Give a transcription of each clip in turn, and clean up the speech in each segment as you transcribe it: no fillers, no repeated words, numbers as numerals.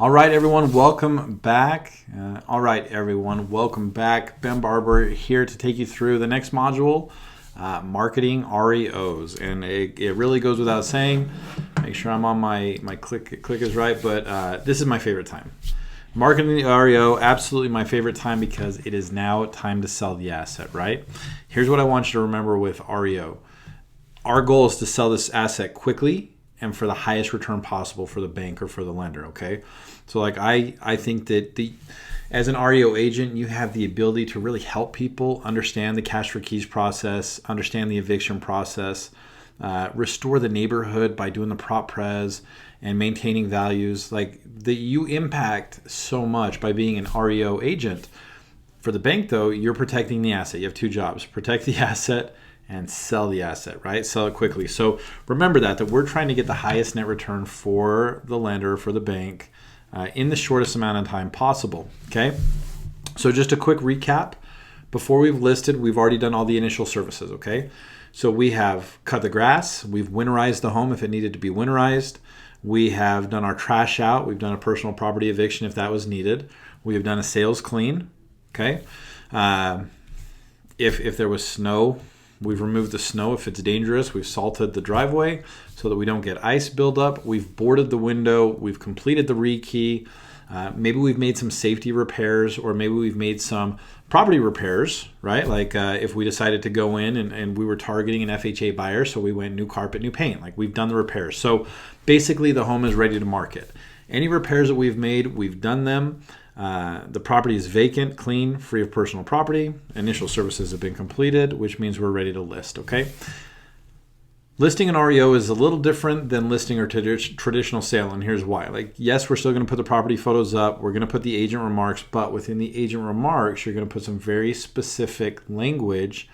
All right, everyone, welcome back. Ben Barber here to take you through the next module, marketing REOs. And it really goes without saying. Make sure I'm on my click is right, but this is my favorite time. Marketing the REO, absolutely my favorite time because it is now time to sell the asset, right? Here's what I want you to remember with REO. Our goal is to sell this asset quickly and for the highest return possible for the bank or for the lender, okay? So like I think that as an REO agent, you have the ability to really help people understand the cash for keys process, understand the eviction process, restore the neighborhood by doing the prop pres and maintaining values. Like you impact so much by being an REO agent. For the bank though, you're protecting the asset. You have two jobs: protect the asset and sell the asset, right? Sell it quickly. So remember that we're trying to get the highest net return for the lender, for the bank, in the shortest amount of time possible, okay? So just a quick recap. Before we've listed, we've already done all the initial services, okay? So we have cut the grass, we've winterized the home if it needed to be winterized, we have done our trash out, we've done a personal property eviction if that was needed, we have done a sales clean, okay? If there was snow, we've removed the snow if it's dangerous. We've salted the driveway so that we don't get ice buildup. We've boarded the window. We've completed the rekey. Maybe we've made some safety repairs, or maybe we've made some property repairs, right? Like if we decided to go in and we were targeting an FHA buyer, so we went new carpet, new paint. Like we've done the repairs. So basically the home is ready to market. Any repairs that we've made, we've done them. The property is vacant, clean, free of personal property. Initial services have been completed, which means we're ready to list, okay? Listing an REO is a little different than listing a traditional sale, and here's why. Like, yes, we're still going to put the property photos up. We're going to put the agent remarks, but within the agent remarks, you're going to put some very specific language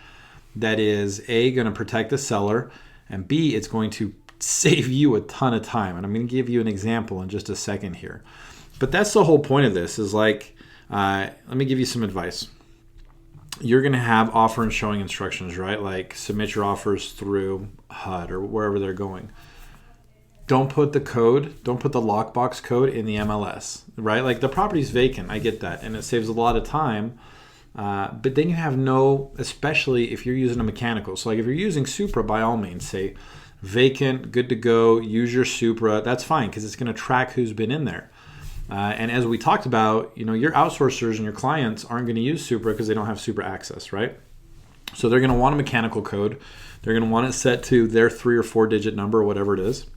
that is, A, going to protect the seller, and B, it's going to save you a ton of time. And I'm going to give you an example in just a second here. But that's the whole point of this is like, let me give you some advice. You're going to have offer and showing instructions, right? Like submit your offers through HUD or wherever they're going. Don't put the lockbox code in the MLS, right? Like the property's vacant. I get that. And it saves a lot of time. But then you have especially if you're using a mechanical. So like if you're using Supra, by all means, say vacant, good to go, use your Supra. That's fine because it's going to track who's been in there. And as we talked about, your outsourcers and your clients aren't going to use Supra because they don't have Supra access, right? So they're going to want a mechanical code. They're going to want it set to their 3 or 4 digit number or whatever it is.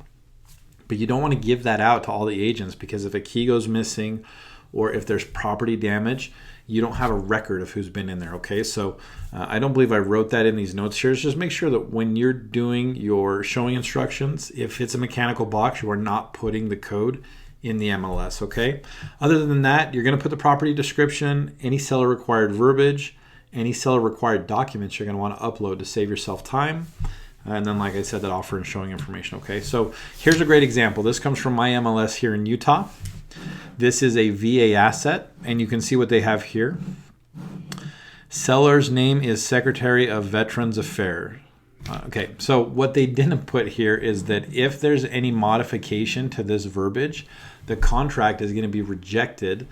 But you don't want to give that out to all the agents because if a key goes missing or if there's property damage, you don't have a record of who's been in there, okay? So I don't believe I wrote that in these notes here. Just make sure that when you're doing your showing instructions, if it's a mechanical box, you are not putting the code in the MLS, okay? Other than that, you're going to put the property description, any seller required verbiage, any seller required documents you're going to want to upload to save yourself time. And then, like I said, that offer and showing information, okay? So here's a great example. This comes from my MLS here in Utah. This is a VA asset, and you can see what they have here. Seller's name is Secretary of Veterans Affairs. Okay, so what they didn't put here is that if there's any modification to this verbiage, the contract is going to be rejected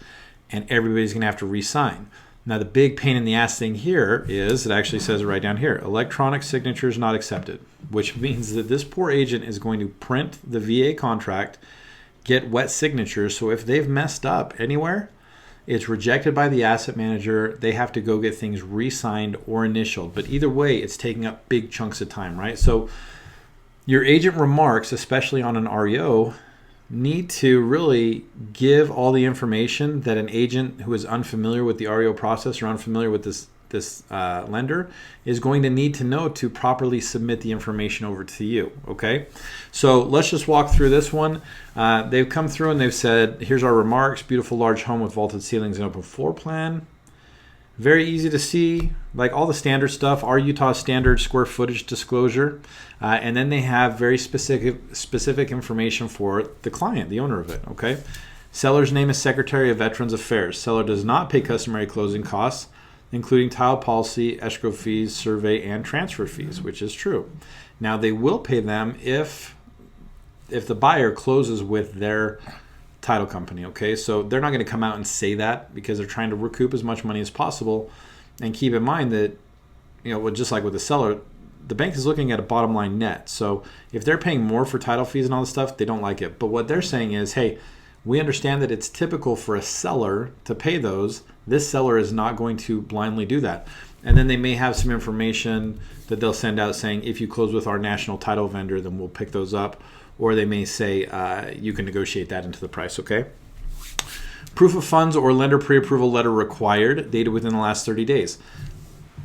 and everybody's going to have to re-sign. Now, the big pain in the ass thing here is, it actually says it right down here, electronic signatures not accepted, which means that this poor agent is going to print the VA contract, get wet signatures, so if they've messed up anywhere, it's rejected by the asset manager. They have to go get things re-signed or initialed. But either way, it's taking up big chunks of time, right? So your agent remarks, especially on an REO, need to really give all the information that an agent who is unfamiliar with the REO process or unfamiliar with this lender is going to need to know to properly submit the information over to you, okay? So let's just walk through this one. They've come through and they've said, here's our remarks, beautiful large home with vaulted ceilings and open floor plan. Very easy to see, like all the standard stuff, our Utah standard square footage disclosure. And then they have very specific information for the client, the owner of it, okay? Seller's name is Secretary of Veterans Affairs. Seller does not pay customary closing costs, including title policy, escrow fees, survey, and transfer fees, which is true. Now, they will pay them if the buyer closes with their title company, okay? So they're not going to come out and say that because they're trying to recoup as much money as possible. And keep in mind that, just like with the seller, the bank is looking at a bottom line net. So if they're paying more for title fees and all this stuff, they don't like it. But what they're saying is, hey, we understand that it's typical for a seller to pay those. This seller is not going to blindly do that. And then they may have some information that they'll send out saying, if you close with our national title vendor, then we'll pick those up. Or they may say you can negotiate that into the price, okay? Proof of funds or lender pre-approval letter required, dated within the last 30 days.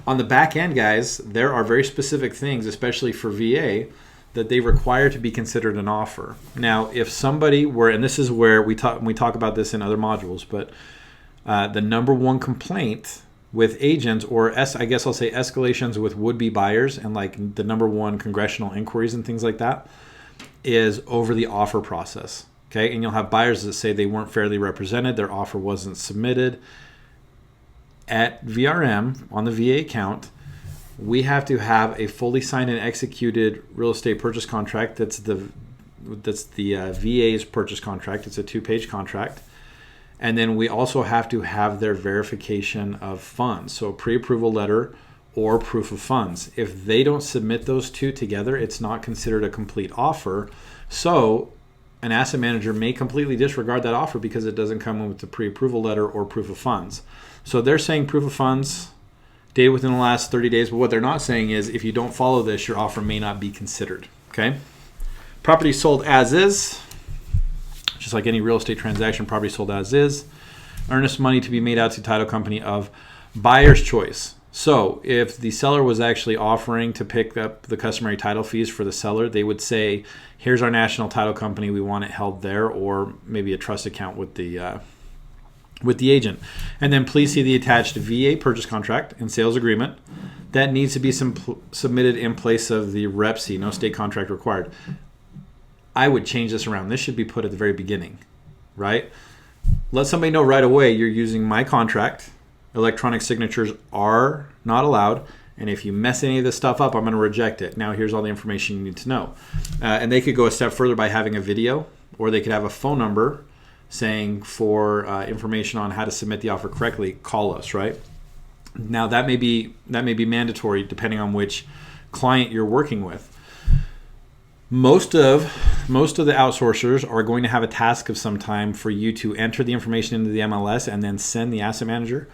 On the back end, guys, there are very specific things, especially for VA, that they require to be considered an offer. Now, if somebody were, and this is where we talk about this in other modules, but the number one complaint with agents, or I guess I'll say escalations with would-be buyers, and like the number one congressional inquiries and things like that, is over the offer process. Okay, and you'll have buyers that say they weren't fairly represented, their offer wasn't submitted. At VRM, on the VA account, we have to have a fully signed and executed real estate purchase contract. That's the VA's purchase contract. It's a 2-page contract. And then we also have to have their verification of funds, so a pre-approval letter or proof of funds. If they don't submit those two together, it's not considered a complete offer. So an asset manager may completely disregard that offer because it doesn't come with the pre-approval letter or proof of funds. So they're saying proof of funds, dated within the last 30 days, but what they're not saying is if you don't follow this, your offer may not be considered, okay? Property sold as is, just like any real estate transaction, property sold as is. Earnest money to be made out to title company of buyer's choice. So if the seller was actually offering to pick up the customary title fees for the seller, they would say, here's our national title company, we want it held there, or maybe a trust account with the agent. And then please see the attached VA purchase contract and sales agreement. That needs to be submitted in place of the REPC, no state contract required. I would change this around. This should be put at the very beginning, right? Let somebody know right away you're using my contract. Electronic signatures are not allowed. And if you mess any of this stuff up, I'm going to reject it. Now here's all the information you need to know. And they could go a step further by having a video, or they could have a phone number saying for information on how to submit the offer correctly, call us, right? Now that may be mandatory depending on which client you're working with. Most of the outsourcers are going to have a task of some time for you to enter the information into the MLS and then send the asset manager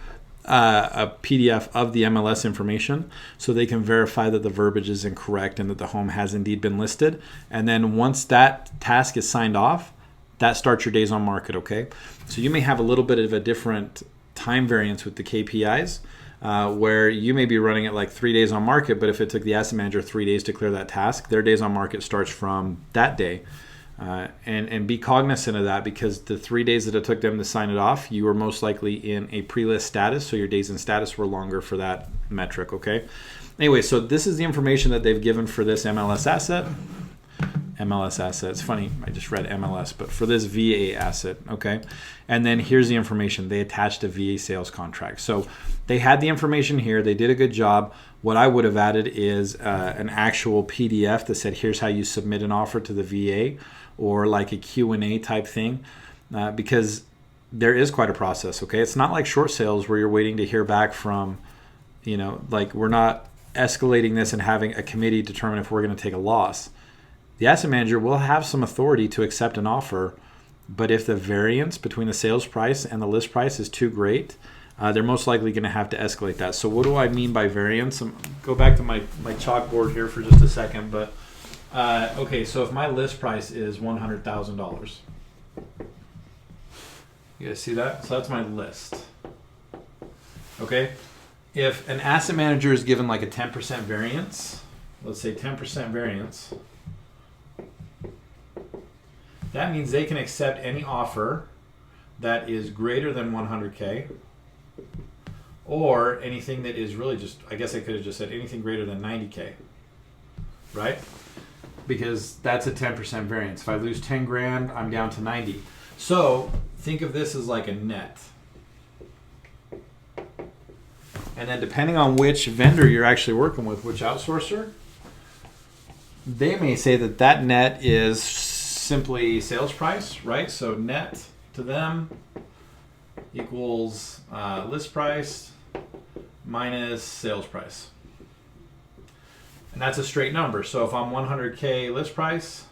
a PDF of the MLS information so they can verify that the verbiage is incorrect and that the home has indeed been listed. And then once that task is signed off, that starts your days on market, okay? So you may have a little bit of a different time variance with the KPIs where you may be running it like 3 days on market, but if it took the asset manager 3 days to clear that task, their days on market starts from that day. And be cognizant of that, because the 3 days that it took them to sign it off, you were most likely in a pre-list status, so your days in status were longer for that metric, okay? Anyway, so this is the information that they've given for this MLS asset. MLS asset. It's funny, I just read MLS, but for this VA asset, okay? And then here's the information. They attached a VA sales contract. So they had the information here. They did a good job. What I would have added is an actual PDF that said, here's how you submit an offer to the VA, or like a Q&A type thing, because there is quite a process, okay? It's not like short sales where you're waiting to hear back from, like we're not escalating this and having a committee determine if we're going to take a loss. The asset manager will have some authority to accept an offer, but if the variance between the sales price and the list price is too great, they're most likely going to have to escalate that. So what do I mean by variance? Go back to my chalkboard here for just a second. But okay, so if my list price is $100,000, you guys see that? So that's my list. Okay, if an asset manager is given like a 10% variance, let's say 10% variance, that means they can accept any offer that is greater than 100K, or anything that is really just, I guess I could have just said anything greater than 90K, right? Because that's a 10% variance. If I lose 10 grand, I'm down to 90. So think of this as like a net. And then depending on which vendor you're actually working with, which outsourcer, they may say that net is simply sales price, right? So net to them equals list price minus sales price. And that's a straight number. So if I'm 100K list price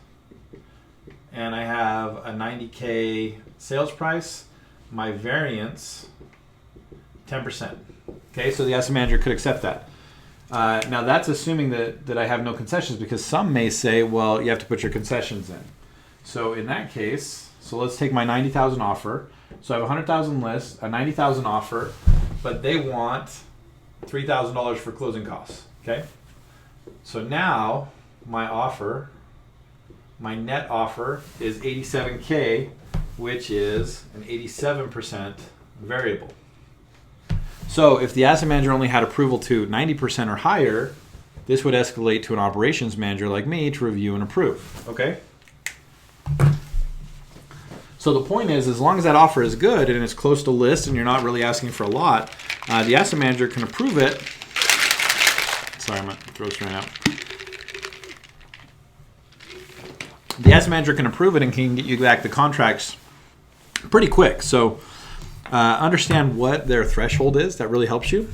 and I have a 90K sales price, my variance, 10%. Okay, so the asset manager could accept that. Now that's assuming that I have no concessions, because some may say, well, you have to put your concessions in. So in that case, so let's take my 90,000 offer. So I have a 100,000 list, a 90,000 offer, but they want $3,000 for closing costs. Okay. So now my offer, my net offer is 87K, which is an 87% variable. So if the asset manager only had approval to 90% or higher, this would escalate to an operations manager like me to review and approve. Okay. So the point is, as long as that offer is good and it's close to list and you're not really asking for a lot, the asset manager can approve it. Sorry, my throat's right out. The asset manager can approve it and can get you back the contracts pretty quick. So understand what their threshold is. That really helps you.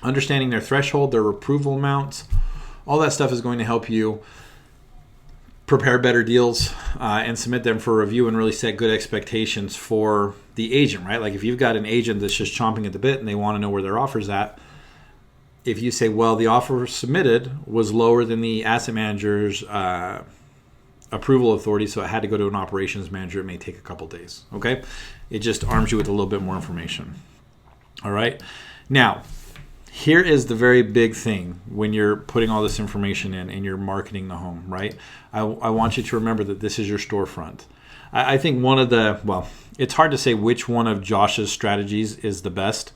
Understanding their threshold, their approval amounts, all that stuff is going to help you prepare better deals and submit them for review and really set good expectations for the agent, right? Like if you've got an agent that's just chomping at the bit and they want to know where their offer's at, if you say, well, the offer submitted was lower than the asset manager's approval authority, so it had to go to an operations manager, it may take a couple days, okay? It just arms you with a little bit more information, all right? Now, here is the very big thing when you're putting all this information in and you're marketing the home, right? I want you to remember that this is your storefront. I think one of the, well, it's hard to say which one of Josh's strategies is the best.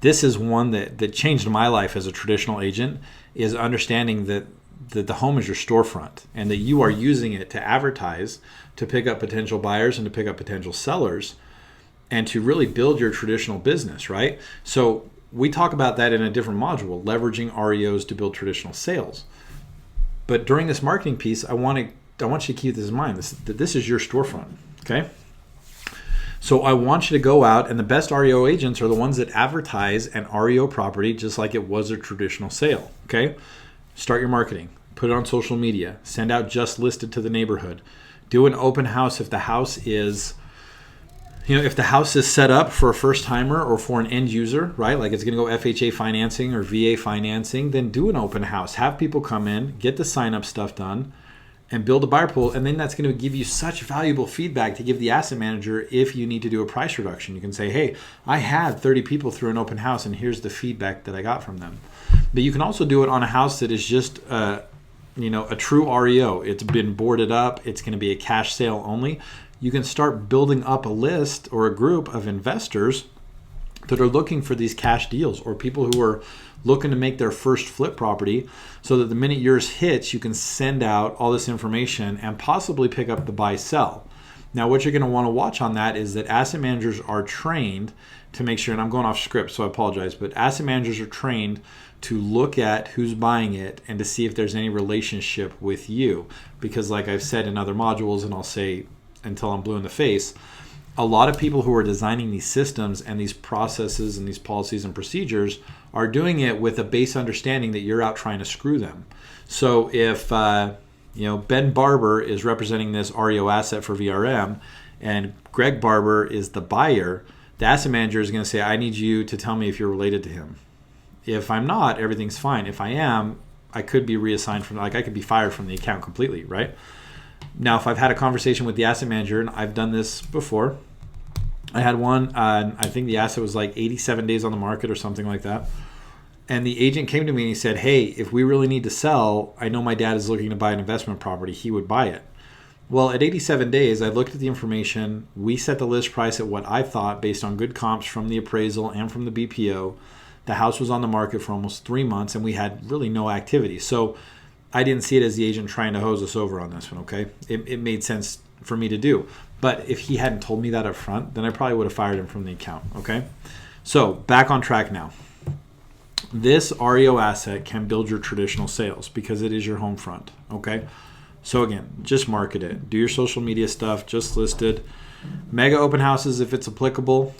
This is one that changed my life as a traditional agent, is understanding that the home is your storefront and that you are using it to advertise, to pick up potential buyers and to pick up potential sellers and to really build your traditional business, right? So we talk about that in a different module, leveraging REOs to build traditional sales. But during this marketing piece, I want you to keep this in mind, that this is your storefront, okay? So I want you to go out, and the best REO agents are the ones that advertise an REO property just like it was a traditional sale, okay? Start your marketing, put it on social media, send out just listed to the neighborhood, do an open house if the house is, if the house is set up for a first timer or for an end user, right? Like it's going to go FHA financing or VA financing, then do an open house, have people come in, get the sign up stuff done, and build a buyer pool. And then that's going to give you such valuable feedback to give the asset manager if you need to do a price reduction. You can say, hey, I had 30 people through an open house and here's the feedback that I got from them. But you can also do it on a house that is just a true REO. It's been boarded up. It's going to be a cash sale only. You can start building up a list or a group of investors that are looking for these cash deals, or people who are looking to make their first flip property, so that the minute yours hits, you can send out all this information and possibly pick up the buy sell. Now, what you're going to want to watch on that is that asset managers are trained to make sure, and I'm going off script, so I apologize, but asset managers are trained to look at who's buying it and to see if there's any relationship with you. Because like I've said in other modules, and I'll say until I'm blue in the face, a lot of people who are designing these systems and these processes and these policies and procedures are doing it with a base understanding that you're out trying to screw them. So if Ben Barber is representing this REO asset for VRM and Greg Barber is the buyer, the asset manager is going to say, I need you to tell me if you're related to him. If I'm not, everything's fine. If I am, I could be reassigned from, I could be fired from the account completely, right? Now, if I've had a conversation with the asset manager, and I've done this before, I had one, I think the asset was like 87 days on the market or something like that. And the agent came to me and he said, hey, if we really need to sell, I know my dad is looking to buy an investment property. He would buy it. Well, at 87 days, I looked at the information. We set the list price at what I thought based on good comps from the appraisal and from the BPO. The house was on the market for almost 3 months and we had really no activity. So I didn't see it as the agent trying to hose us over on this one, okay? It made sense for me to do. But if he hadn't told me that up front, then I probably would have fired him from the account, okay? So back on track now. This REO asset can build your traditional sales because it is your home front, okay? So again, just market it. Do your social media stuff, just list it. Mega open houses if it's applicable,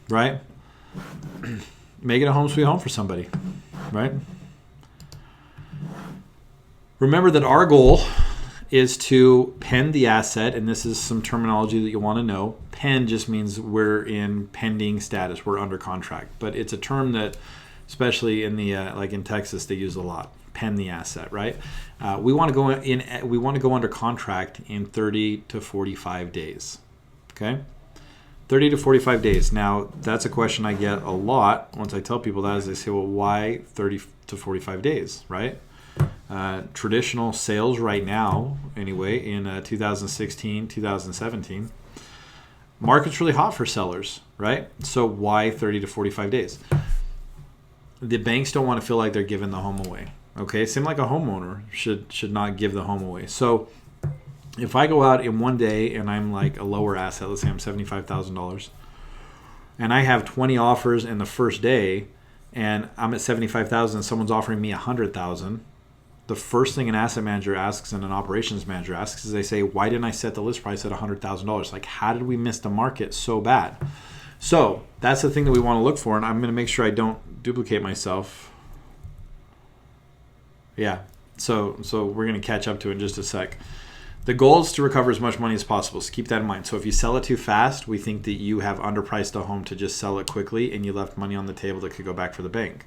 right? Make it a home sweet home for somebody, right? Remember that our goal is to pen the asset, and this is some terminology that you want to know. Pen just means we're in pending status, we're under contract, but it's a term that, especially in the like in Texas, they use a lot. Pen the asset, right? We want to go in. We want to go under contract in 30 to 45 days. Okay, 30 to 45 days. Now that's a question I get a lot. Once I tell people that, is they say, "Well, why 30 to 45 days?" Right? Traditional sales right now, anyway, in 2016, 2017, market's really hot for sellers, right? So why 30 to 45 days? The banks don't want to feel like they're giving the home away. Okay, same like a homeowner should not give the home away. So if I go out in one day and I'm like a lower asset, let's say I'm $75,000, and I have 20 offers in the first day, and I'm at $75,000, and someone's offering me $100,000. The first thing an asset manager asks and an operations manager asks is they say, why didn't I set the list price at $100,000? Like, how did we miss the market so bad? So that's the thing that we want to look for, and I'm going to make sure I don't duplicate myself. Yeah, so we're going to catch up to it in just a sec. The goal is to recover as much money as possible, so keep that in mind. So if you sell it too fast, we think that you have underpriced a home to just sell it quickly, and you left money on the table that could go back for the bank.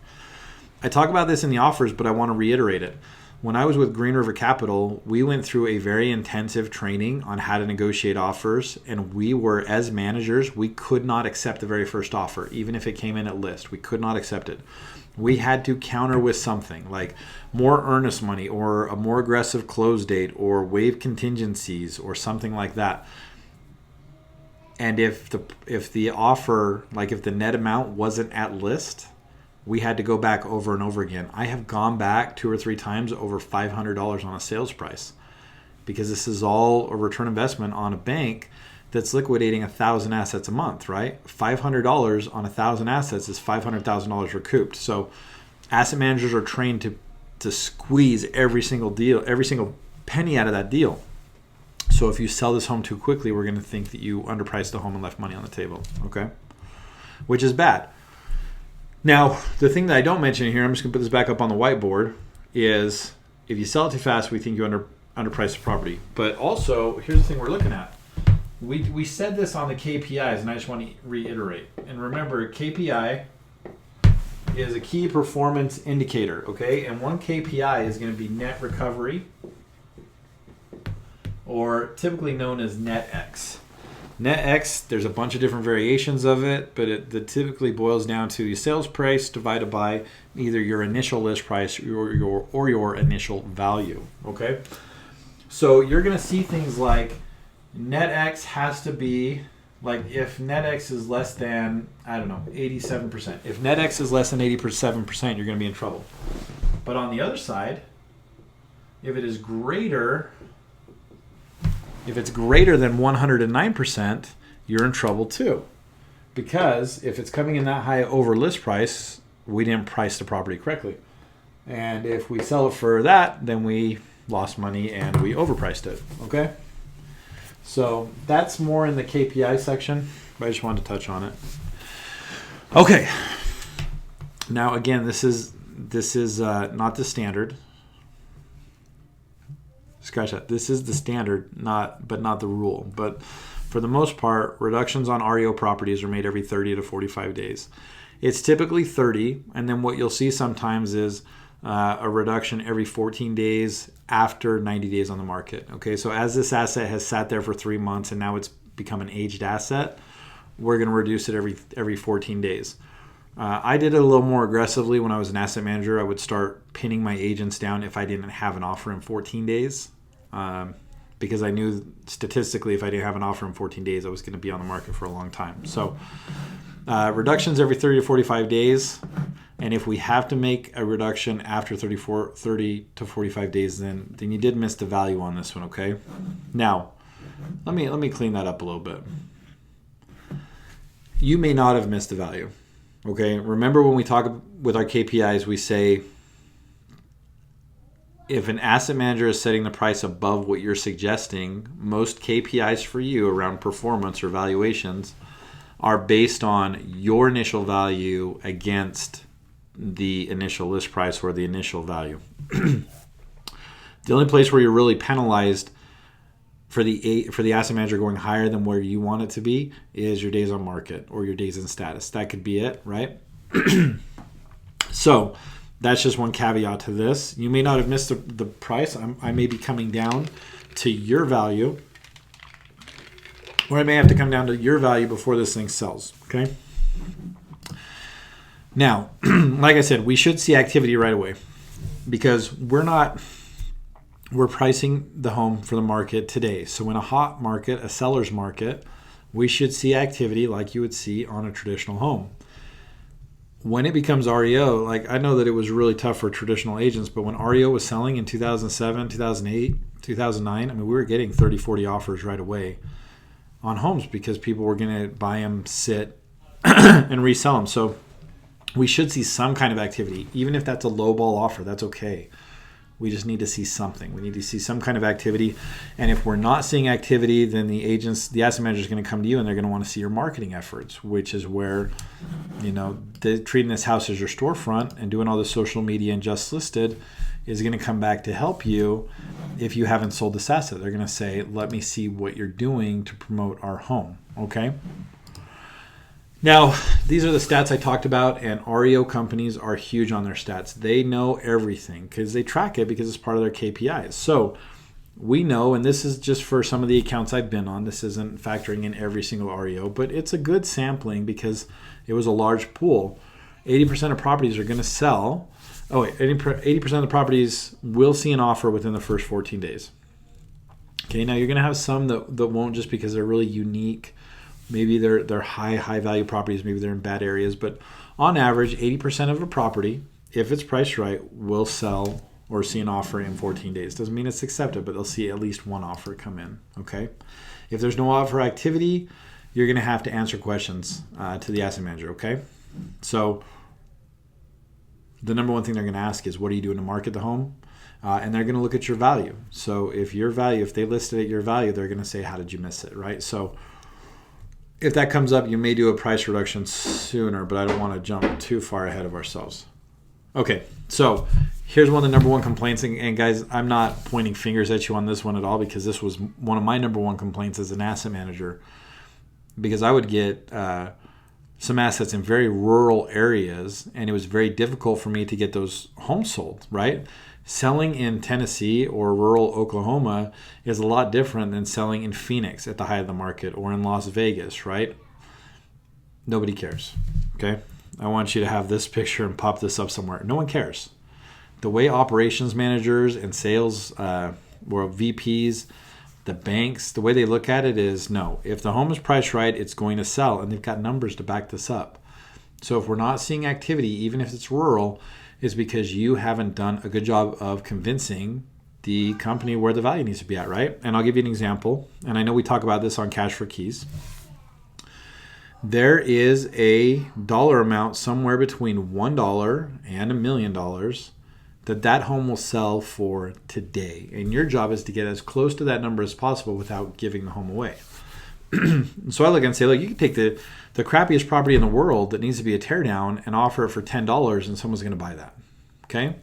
I talk about this in the offers, but I want to reiterate it. When I was with Green River Capital, we went through a very intensive training on how to negotiate offers, and we were, as managers, we could not accept the very first offer, even if it came in at list. We could not accept it. We had to counter with something like more earnest money or a more aggressive close date or waive contingencies or something like that. And if the offer, like if the net amount wasn't at list, we had to go back over and over again. I have gone back 2 or 3 times over $500 on a sales price, because this is all a return investment on a bank that's liquidating 1,000 assets a month, right? $500 on 1,000 assets is $500,000 recouped. So asset managers are trained to squeeze every single deal, every single penny out of that deal. So if you sell this home too quickly, we're going to think that you underpriced the home and left money on the table, okay? Which is bad. Now, the thing that I don't mention here, I'm just going to put this back up on the whiteboard, is if you sell it too fast, we think you underpriced the property. But also, here's the thing we're looking at. We said this on the KPIs, and I just want to reiterate. And remember, KPI is a key performance indicator, okay? And one KPI is going to be net recovery, or typically known as net X. Net X, there's a bunch of different variations of it, but it typically boils down to your sales price divided by either your initial list price or your initial value, okay? So you're going to see things like net X has to be, like if net X is less than, 87%. If net X is less than 87%, you're going to be in trouble. But on the other side, if it's greater than 109%, you're in trouble too. Because if it's coming in that high over list price, we didn't price the property correctly. And if we sell it for that, then we lost money and we overpriced it, okay? So that's more in the KPI section, but I just wanted to touch on it. Okay. Now again, this is not the standard. Scratch that. This is the standard, but not the rule. But for the most part, reductions on REO properties are made every 30 to 45 days. It's typically 30, and then what you'll see sometimes is a reduction every 14 days after 90 days on the market. Okay, so as this asset has sat there for 3 months and now it's become an aged asset, we're going to reduce it every 14 days. I did it a little more aggressively when I was an asset manager. I would start pinning my agents down if I didn't have an offer in 14 days. Because I knew statistically if I didn't have an offer in 14 days, I was going to be on the market for a long time. So reductions every 30 to 45 days. And if we have to make a reduction after 30 to 45 days, then you did miss the value on this one, okay? Now, let me clean that up a little bit. You may not have missed the value, okay? Remember when we talk with our KPIs, we say if an asset manager is setting the price above what you're suggesting, most KPIs for you around performance or valuations are based on your initial value against the initial list price or the initial value. The only place where you're really penalized for the asset manager going higher than where you want it to be is your days on market or your days in status. That could be it, right? So that's just one caveat to this. You may not have missed the price. I may be coming down to your value, or I may have to come down to your value before this thing sells, okay? Now, like I said, we should see activity right away because we're pricing the home for the market today. So in a hot market, a seller's market, we should see activity like you would see on a traditional home. When it becomes REO, like I know that it was really tough for traditional agents, but when REO was selling in 2007, 2008, 2009, I mean, we were getting 30, 40 offers right away on homes because people were going to buy them, sit, and resell them. So we should see some kind of activity. Even if that's a low ball offer, that's okay. We just need to see something. We need to see some kind of activity. And if we're not seeing activity, then the asset manager is going to come to you and they're going to want to see your marketing efforts, which is where, treating this house as your storefront and doing all the social media and just listed is going to come back to help you if you haven't sold this asset. They're going to say, let me see what you're doing to promote our home. Okay? Now, these are the stats I talked about, and REO companies are huge on their stats. They know everything because they track it because it's part of their KPIs. So we know, and this is just for some of the accounts I've been on, this isn't factoring in every single REO, but it's a good sampling because it was a large pool. 80% of properties are going to sell. 80% of the properties will see an offer within the first 14 days. Okay, now you're going to have some that won't just because they're really unique. Maybe they're high value properties. Maybe they're in bad areas. But on average, 80% of a property, if it's priced right, will sell or see an offer in 14 days. Doesn't mean it's accepted, but they'll see at least one offer come in. Okay. If there's no offer activity, you're going to have to answer questions to the asset manager. Okay. So the number one thing they're going to ask is, what are you doing to market the home? And they're going to look at your value. So if they listed at your value, they're going to say, how did you miss it? Right. So if that comes up, you may do a price reduction sooner, but I don't want to jump too far ahead of ourselves. Okay, so here's one of the number one complaints. And guys, I'm not pointing fingers at you on this one at all because this was one of my number one complaints as an asset manager. Because I would get some assets in very rural areas, and it was very difficult for me to get those homes sold, right? Selling in Tennessee or rural Oklahoma is a lot different than selling in Phoenix at the height of the market or in Las Vegas, right? Nobody cares, okay? I want you to have this picture and pop this up somewhere. No one cares. The way operations managers and sales or VPs, the banks, the way they look at it is, no, if the home is priced right, it's going to sell, and they've got numbers to back this up. So if we're not seeing activity, even if it's rural, is because you haven't done a good job of convincing the company where the value needs to be at, right? And I'll give you an example. And I know we talk about this on Cash for Keys. There is a dollar amount somewhere between $1 and $1 million that home will sell for today. And your job is to get as close to that number as possible without giving the home away. So I look and say, look, you can take the crappiest property in the world that needs to be a teardown and offer it for $10 and someone's going to buy that. Okay?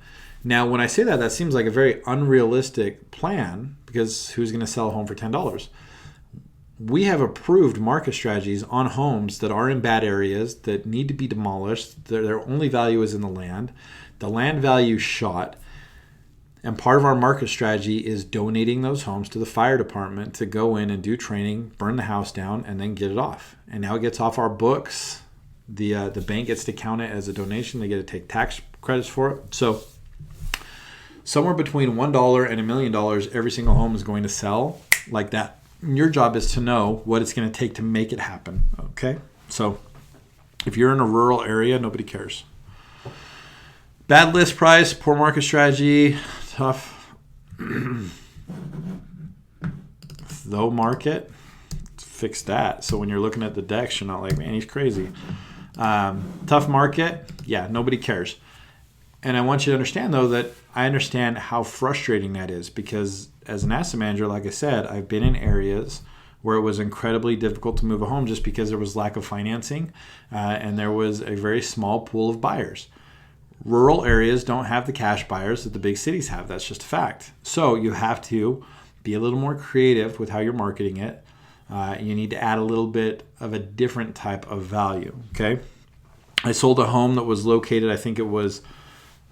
Now, when I say that seems like a very unrealistic plan because who's going to sell a home for $10? We have approved market strategies on homes that are in bad areas that need to be demolished. Their only value is in the land. The land value shot. And part of our market strategy is donating those homes to the fire department to go in and do training, burn the house down, and then get it off. And now it gets off our books. The bank gets to count it as a donation. They get to take tax credits for it. So somewhere between $1 and $1 million, every single home is going to sell like that. And your job is to know what it's going to take to make it happen. Okay? So if you're in a rural area, nobody cares. Bad list price, poor market strategy, tough. Low market, fix that. So when you're looking at the decks, you're not like, man, he's crazy. Tough market, yeah, nobody cares. And I want you to understand, though, that I understand how frustrating that is, because as an asset manager, like I said, I've been in areas where it was incredibly difficult to move a home just because there was lack of financing and there was a very small pool of buyers. Rural areas don't have the cash buyers that the big cities have. That's just a fact. So you have to be a little more creative with how you're marketing it. You need to add a little bit of a different type of value. Okay. I sold a home that was located, I think it was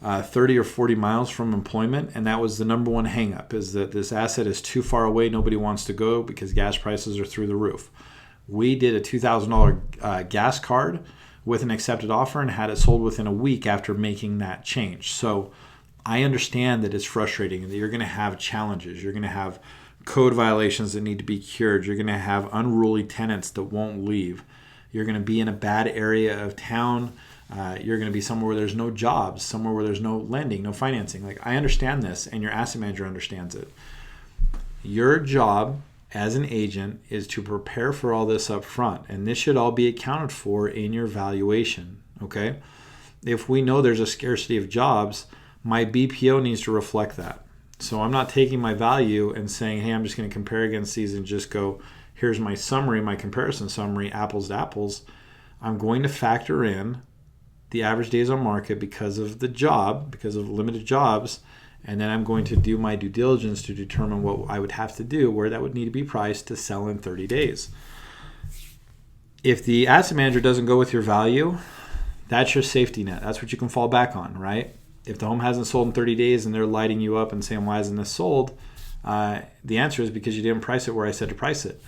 30 or 40 miles from employment, and that was the number one hangup, is that this asset is too far away. Nobody wants to go because gas prices are through the roof. We did a $2,000 gas card with an accepted offer and had it sold within a week after making that change. So I understand that it's frustrating and that you're going to have challenges. You're going to have code violations that need to be cured. You're going to have unruly tenants that won't leave. You're going to be in a bad area of town. You're going to be somewhere where there's no jobs, somewhere where there's no lending, no financing. Like, I understand this, and your asset manager understands it. Your job as an agent is to prepare for all this up front, and this should all be accounted for in your valuation, okay? If we know there's a scarcity of jobs, my BPO needs to reflect that. So I'm not taking my value and saying, hey, I'm just going to compare against these and just go, here's my summary, my comparison summary, apples to apples. I'm going to factor in the average days on market because of the job, because of limited jobs, and then I'm going to do my due diligence to determine what I would have to do, where that would need to be priced to sell in 30 days. If the asset manager doesn't go with your value, that's your safety net. That's what you can fall back on, right? If the home hasn't sold in 30 days and they're lighting you up and saying, why isn't this sold? The answer is because you didn't price it where I said to price it.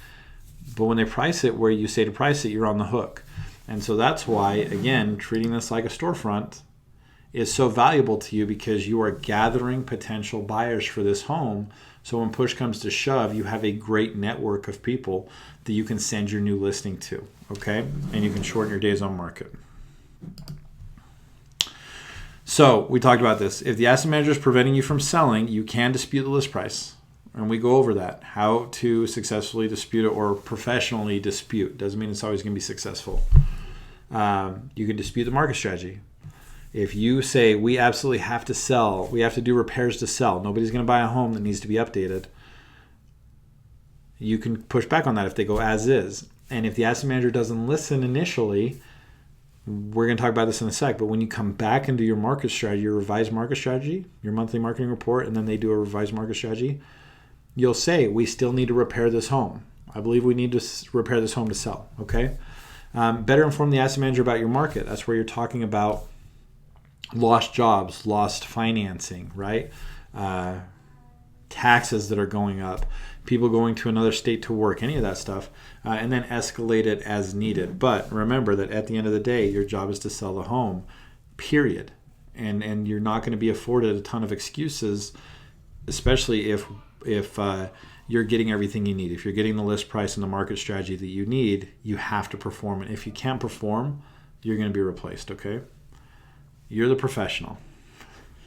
But when they price it where you say to price it, you're on the hook. And so that's why, again, treating this like a storefront is so valuable to you, because you are gathering potential buyers for this home. So when push comes to shove, you have a great network of people that you can send your new listing to, okay? And you can shorten your days on market. So we talked about this. If the asset manager is preventing you from selling, you can dispute the list price. And we go over that, how to successfully dispute it or professionally dispute. Doesn't mean it's always going to be successful. You can dispute the market strategy. If you say, we absolutely have to sell, we have to do repairs to sell, nobody's going to buy a home that needs to be updated, you can push back on that if they go as is. And if the asset manager doesn't listen initially, we're going to talk about this in a sec, but when you come back and do your market strategy, your revised market strategy, your monthly marketing report, and then they do a revised market strategy, you'll say, we still need to repair this home. I believe we need to repair this home to sell, okay? Better inform the asset manager about your market. That's where you're talking about lost jobs, lost financing, right? Taxes that are going up, people going to another state to work, any of that stuff, and then escalate it as needed. But remember that at the end of the day, your job is to sell the home, period. And you're not going to be afforded a ton of excuses, especially if you're getting everything you need. If you're getting the list price and the market strategy that you need, you have to perform. And if you can't perform, you're going to be replaced, okay? You're the professional.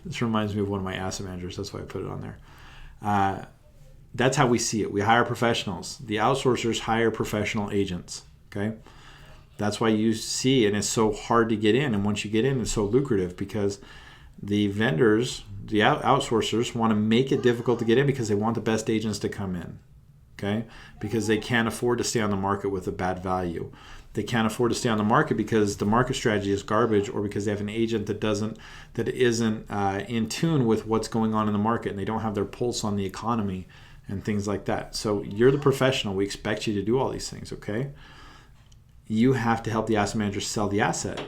This reminds me of one of my asset managers. That's why I put it on there. That's how we see it. We hire professionals. The outsourcers hire professional agents, okay? That's why you see, and it's so hard to get in. And once you get in, it's so lucrative because the vendors, the outsourcers want to make it difficult to get in because they want the best agents to come in, okay? Because they can't afford to stay on the market with a bad value. They can't afford to stay on the market because the market strategy is garbage, or because they have an agent that isn't in tune with what's going on in the market, and they don't have their pulse on the economy and things like that. So you're the professional. We expect you to do all these things, okay? You have to help the asset manager sell the asset.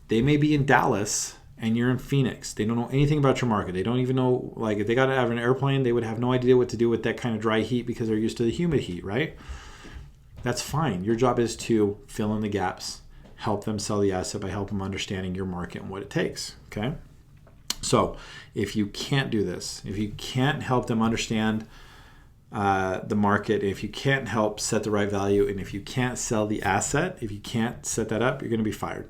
They may be in Dallas and you're in Phoenix. They don't know anything about your market. They don't even know, like, if they got to have an airplane, they would have no idea what to do with that kind of dry heat because they're used to the humid heat, right? That's fine. Your job is to fill in the gaps, help them sell the asset by helping them understanding your market and what it takes, okay? So if you can't do this, if you can't help them understand the market, if you can't help set the right value, and if you can't sell the asset, if you can't set that up, you're going to be fired.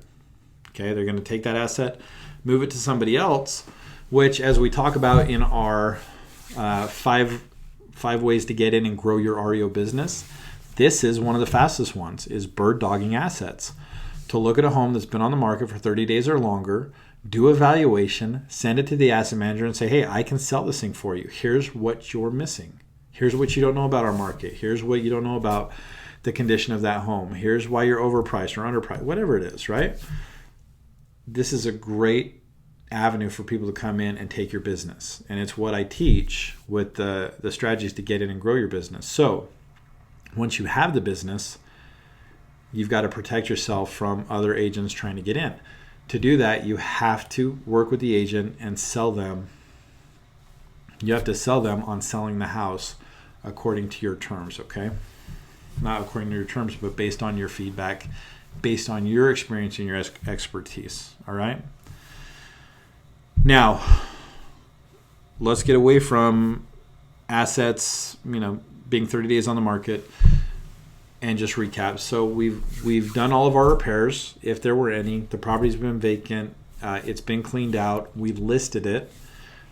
Okay, they're going to take that asset, move it to somebody else, which, as we talk about in our five ways to get in and grow your REO business, this is one of the fastest ones, is bird dogging assets. To look at a home that's been on the market for 30 days or longer, do a valuation, send it to the asset manager and say, hey, I can sell this thing for you. Here's what you're missing. Here's what you don't know about our market. Here's what you don't know about the condition of that home. Here's why you're overpriced or underpriced, whatever it is, right? This is a great avenue for people to come in and take your business. And it's what I teach with the strategies to get in and grow your business. So once you have the business, you've got to protect yourself from other agents trying to get in. To do that, you have to work with the agent and sell them. You have to sell them on selling the house according to your terms, okay? Not according to your terms, but based on your feedback, based on your experience and your expertise, all right? Now, let's get away from assets, being 30 days on the market, and just recap. So we've done all of our repairs, if there were any. The property's been vacant. It's been cleaned out. We listed it.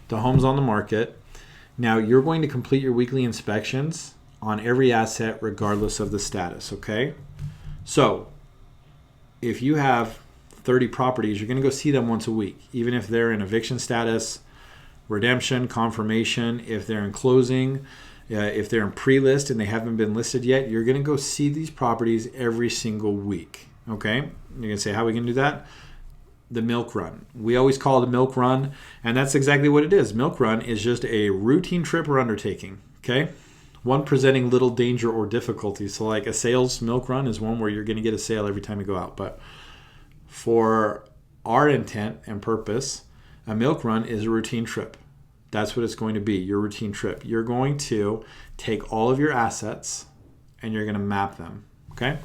The home's on the market. Now, you're going to complete your weekly inspections on every asset regardless of the status, okay? So if you have 30 properties, you're going to go see them once a week, even if they're in eviction status, redemption, confirmation, if they're in closing, if they're in pre-list and they haven't been listed yet, you're going to go see these properties every single week, okay? You're going to say, how are we going to do that? The milk run. We always call it a milk run, and that's exactly what it is. Milk run is just a routine trip or undertaking, okay? One presenting little danger or difficulty. So like a sales milk run is one where you're going to get a sale every time you go out. But for our intent and purpose, a milk run is a routine trip. That's what it's going to be, your routine trip. You're going to take all of your assets and you're going to map them, okay?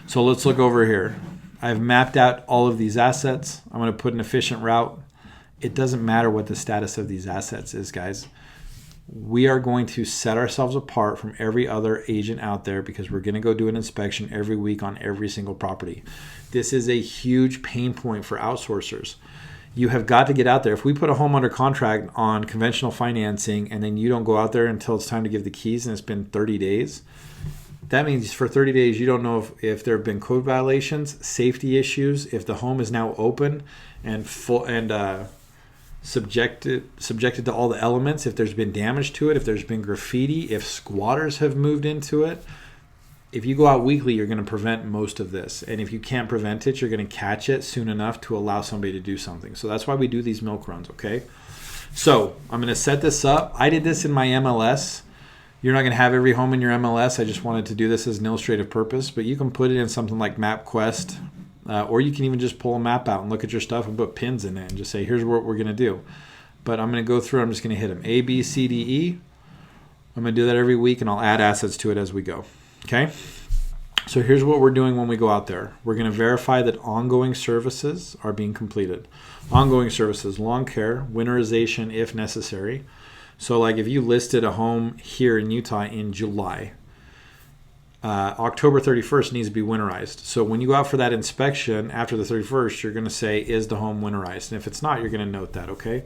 So let's look over here. I've mapped out all of these assets. I'm going to put an efficient route. It doesn't matter what the status of these assets is, guys. We are going to set ourselves apart from every other agent out there because we're going to go do an inspection every week on every single property. This is a huge pain point for outsourcers. You have got to get out there. If we put a home under contract on conventional financing and then you don't go out there until it's time to give the keys and it's been 30 days, that means for 30 days you don't know if there have been code violations, safety issues, if the home is now open and full and subjected to all the elements, if there's been damage to it, if there's been graffiti, if squatters have moved into it. If you go out weekly, you're going to prevent most of this. And if you can't prevent it, you're going to catch it soon enough to allow somebody to do something. So that's why we do these milk runs, okay? So I'm going to set this up. I did this in my MLS. You're not going to have every home in your MLS. I just wanted to do this as an illustrative purpose. But you can put it in something like MapQuest. Or you can even just pull a map out and look at your stuff and put pins in it and just say, here's what we're going to do. But I'm going to go through. I'm just going to hit them. A, B, C, D, E. I'm going to do that every week, and I'll add assets to it as we go. Okay? So here's what we're doing when we go out there. We're going to verify that ongoing services are being completed. Ongoing services, lawn care, winterization if necessary. So like if you listed a home here in Utah in July, October 31st needs to be winterized. So when you go out for that inspection after the 31st, you're going to say, is the home winterized? And if it's not, you're going to note that, okay?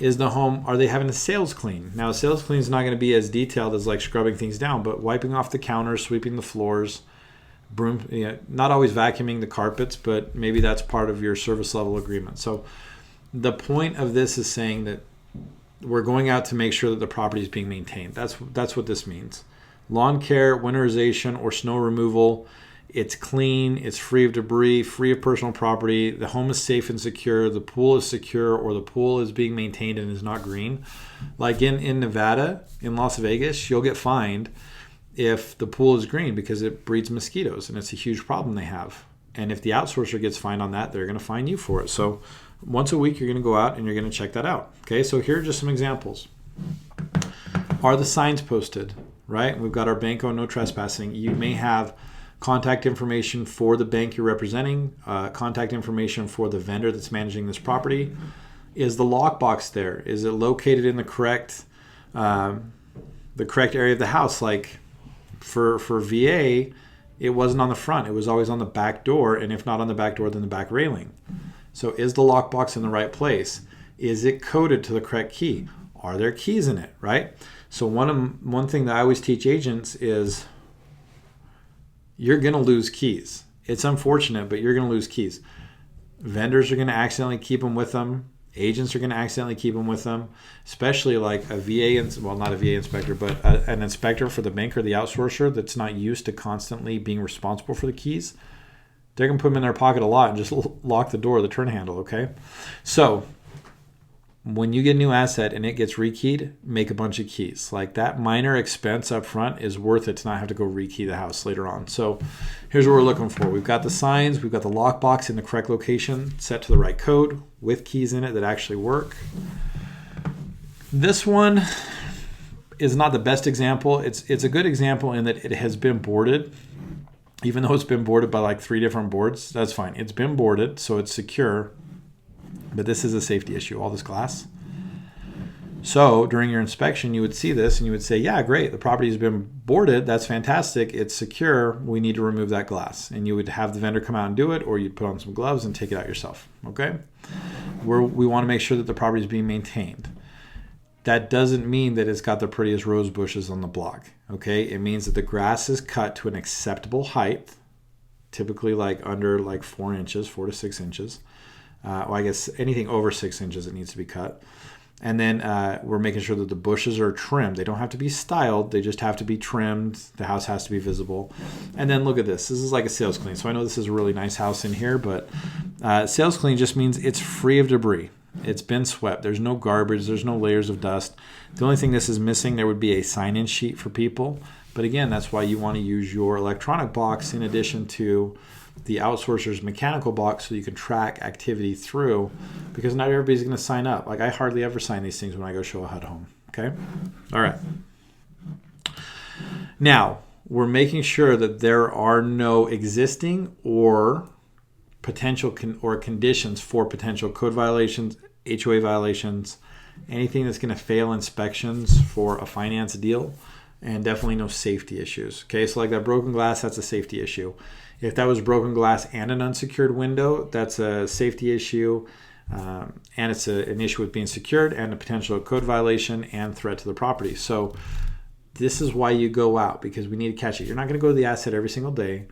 Is the home, are they having a sales clean? Now, a sales clean is not going to be as detailed as like scrubbing things down, but wiping off the counters, sweeping the floors, not always vacuuming the carpets, but maybe that's part of your service level agreement. So the point of this is saying that we're going out to make sure that the property is being maintained. That's what this means. Lawn care, winterization, or snow removal. It's clean, it's free of debris, free of personal property. The home is safe and secure. The pool is secure, or the pool is being maintained and is not green. Like in Nevada, in Las Vegas, you'll get fined if the pool is green because it breeds mosquitoes, and it's a huge problem they have. And if the outsourcer gets fined on that, they're going to fine you for it. So once a week, you're going to go out and you're going to check that out. Okay, so here are just some examples. Are the signs posted? Right? We've got our Banco no trespassing. You may have contact information for the bank you're representing, contact information for the vendor that's managing this property. Is the lockbox there? Is it located in the correct area of the house? Like for VA, it wasn't on the front. It was always on the back door, and if not on the back door, then the back railing. So is the lockbox in the right place? Is it coded to the correct key? Are there keys in it, right? So one thing that I always teach agents is you're going to lose keys. It's unfortunate, but you're going to lose keys. Vendors are going to accidentally keep them with them. Agents are going to accidentally keep them with them, especially like a VA, well, not a VA inspector, but an inspector for the bank or the outsourcer that's not used to constantly being responsible for the keys. They're going to put them in their pocket a lot and just lock the door, the turn handle, okay? So when you get a new asset and it gets rekeyed, make a bunch of keys. Like that minor expense up front is worth it to not have to go rekey the house later on. So here's what we're looking for. We've got the signs, we've got the lockbox in the correct location, set to the right code with keys in it that actually work. This one is not the best example. It's a good example in that it has been boarded. Even though it's been boarded by like 3 different boards, that's fine. It's been boarded, so it's secure. But this is a safety issue, all this glass. So during your inspection, you would see this and you would say, yeah, great. The property has been boarded. That's fantastic. It's secure. We need to remove that glass. And you would have the vendor come out and do it, or you'd put on some gloves and take it out yourself. Okay? We want to make sure that the property is being maintained. That doesn't mean that it's got the prettiest rose bushes on the block. Okay? It means that the grass is cut to an acceptable height, typically like under like 4 inches, 4 to 6 inches. Well, I guess anything over 6 inches, it needs to be cut. And then we're making sure that the bushes are trimmed. They don't have to be styled. They just have to be trimmed. The house has to be visible. And then look at this. This is like a sales clean. So I know this is a really nice house in here, but sales clean just means it's free of debris. It's been swept. There's no garbage. There's no layers of dust. The only thing this is missing, there would be a sign-in sheet for people. But again, that's why you want to use your electronic box in addition to the outsourcer's mechanical box so you can track activity through, because not everybody's going to sign up. Like I hardly ever sign these things when I go show a HUD home. Okay? All right. Now, we're making sure that there are no existing or potential conditions for potential code violations, HOA violations, anything that's going to fail inspections for a finance deal, and definitely no safety issues. Okay, so like that broken glass, that's a safety issue. If that was broken glass and an unsecured window, that's a safety issue, and it's an issue with being secured and a potential code violation and threat to the property. So this is why you go out, because we need to catch it. You're not going to go to the asset every single day.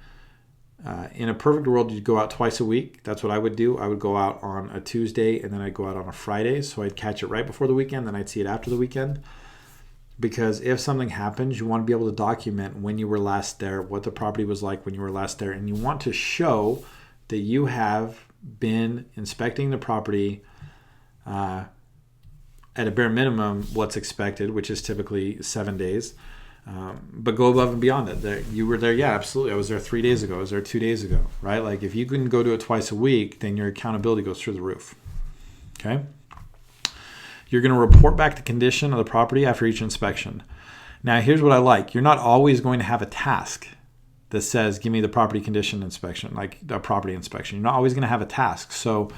In a perfect world, you'd go out twice a week. That's what I would do. I would go out on a Tuesday and then I'd go out on a Friday. So I'd catch it right before the weekend, then I'd see it after the weekend. Because if something happens, you want to be able to document when you were last there, what the property was like when you were last there, and you want to show that you have been inspecting the property at a bare minimum what's expected, which is typically 7 days. But go above and beyond it. You were there, yeah, absolutely. I was there 3 days ago. I was there 2 days ago, right? Like if you can go to it twice a week, then your accountability goes through the roof. Okay? You're going to report back the condition of the property after each inspection. Now, here's what I like. You're not always going to have a task that says, give me the property condition inspection, like a property inspection. You're not always going to have a task. So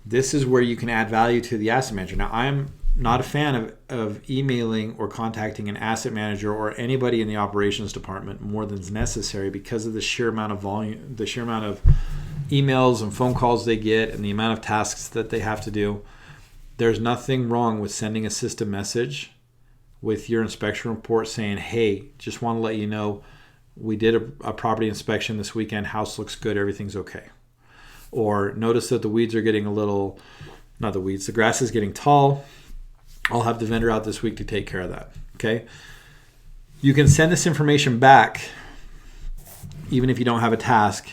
this is where you can add value to the asset manager. Now, I'm not a fan of emailing or contacting an asset manager or anybody in the operations department more than is necessary because of the sheer amount of volume, the sheer amount of emails and phone calls they get and the amount of tasks that they have to do. There's nothing wrong with sending a system message with your inspection report saying, hey, just want to let you know we did a property inspection this weekend. House looks good. Everything's okay. Or notice that the weeds are getting the grass is getting tall. I'll have the vendor out this week to take care of that. Okay. You can send this information back even if you don't have a task,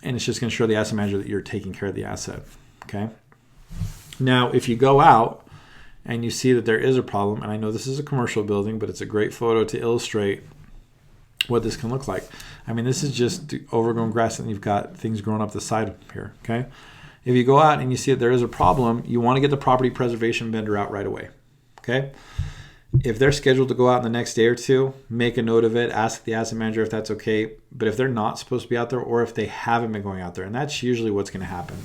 and it's just going to show the asset manager that you're taking care of the asset. Okay. Now, if you go out and you see that there is a problem, and I know this is a commercial building, but it's a great photo to illustrate what this can look like. I mean, this is just overgrown grass and you've got things growing up the side here, okay? If you go out and you see that there is a problem, you want to get the property preservation vendor out right away, okay? If they're scheduled to go out in the next day or two, make a note of it, ask the asset manager if that's okay. But if they're not supposed to be out there or if they haven't been going out there, and that's usually what's going to happen.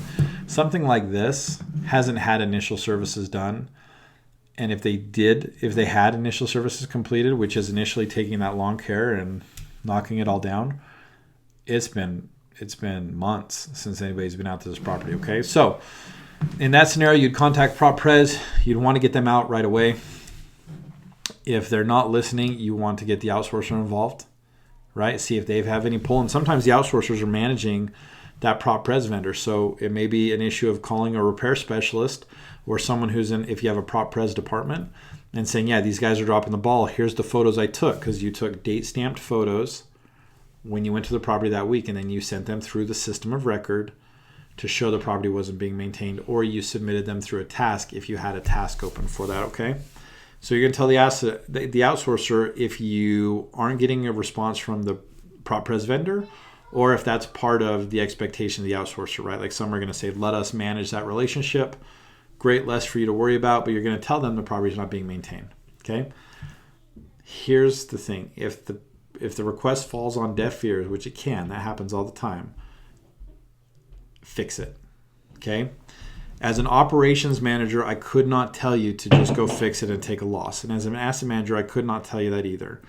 Something like this hasn't had initial services done. And if they had initial services completed, which is initially taking that long care and knocking it all down, it's been months since anybody's been out to this property, okay? So in that scenario, you'd contact Prop Pres. You'd want to get them out right away. If they're not listening, you want to get the outsourcer involved, right? See if they have any pull. And sometimes the outsourcers are managing that prop pres vendor. So it may be an issue of calling a repair specialist or someone who's in, if you have a prop pres department, and saying, yeah, these guys are dropping the ball. Here's the photos I took, because you took date stamped photos when you went to the property that week, and then you sent them through the system of record to show the property wasn't being maintained, or you submitted them through a task if you had a task open for that, okay? So you're going to tell the outsourcer if you aren't getting a response from the prop pres vendor, or if that's part of the expectation of the outsourcer, right? Like some are going to say, let us manage that relationship. Great, less for you to worry about, but you're going to tell them the property is not being maintained, okay? Here's the thing. If the request falls on deaf ears, which it can, that happens all the time, fix it, okay? As an operations manager, I could not tell you to just go fix it and take a loss. And as an asset manager, I could not tell you that either.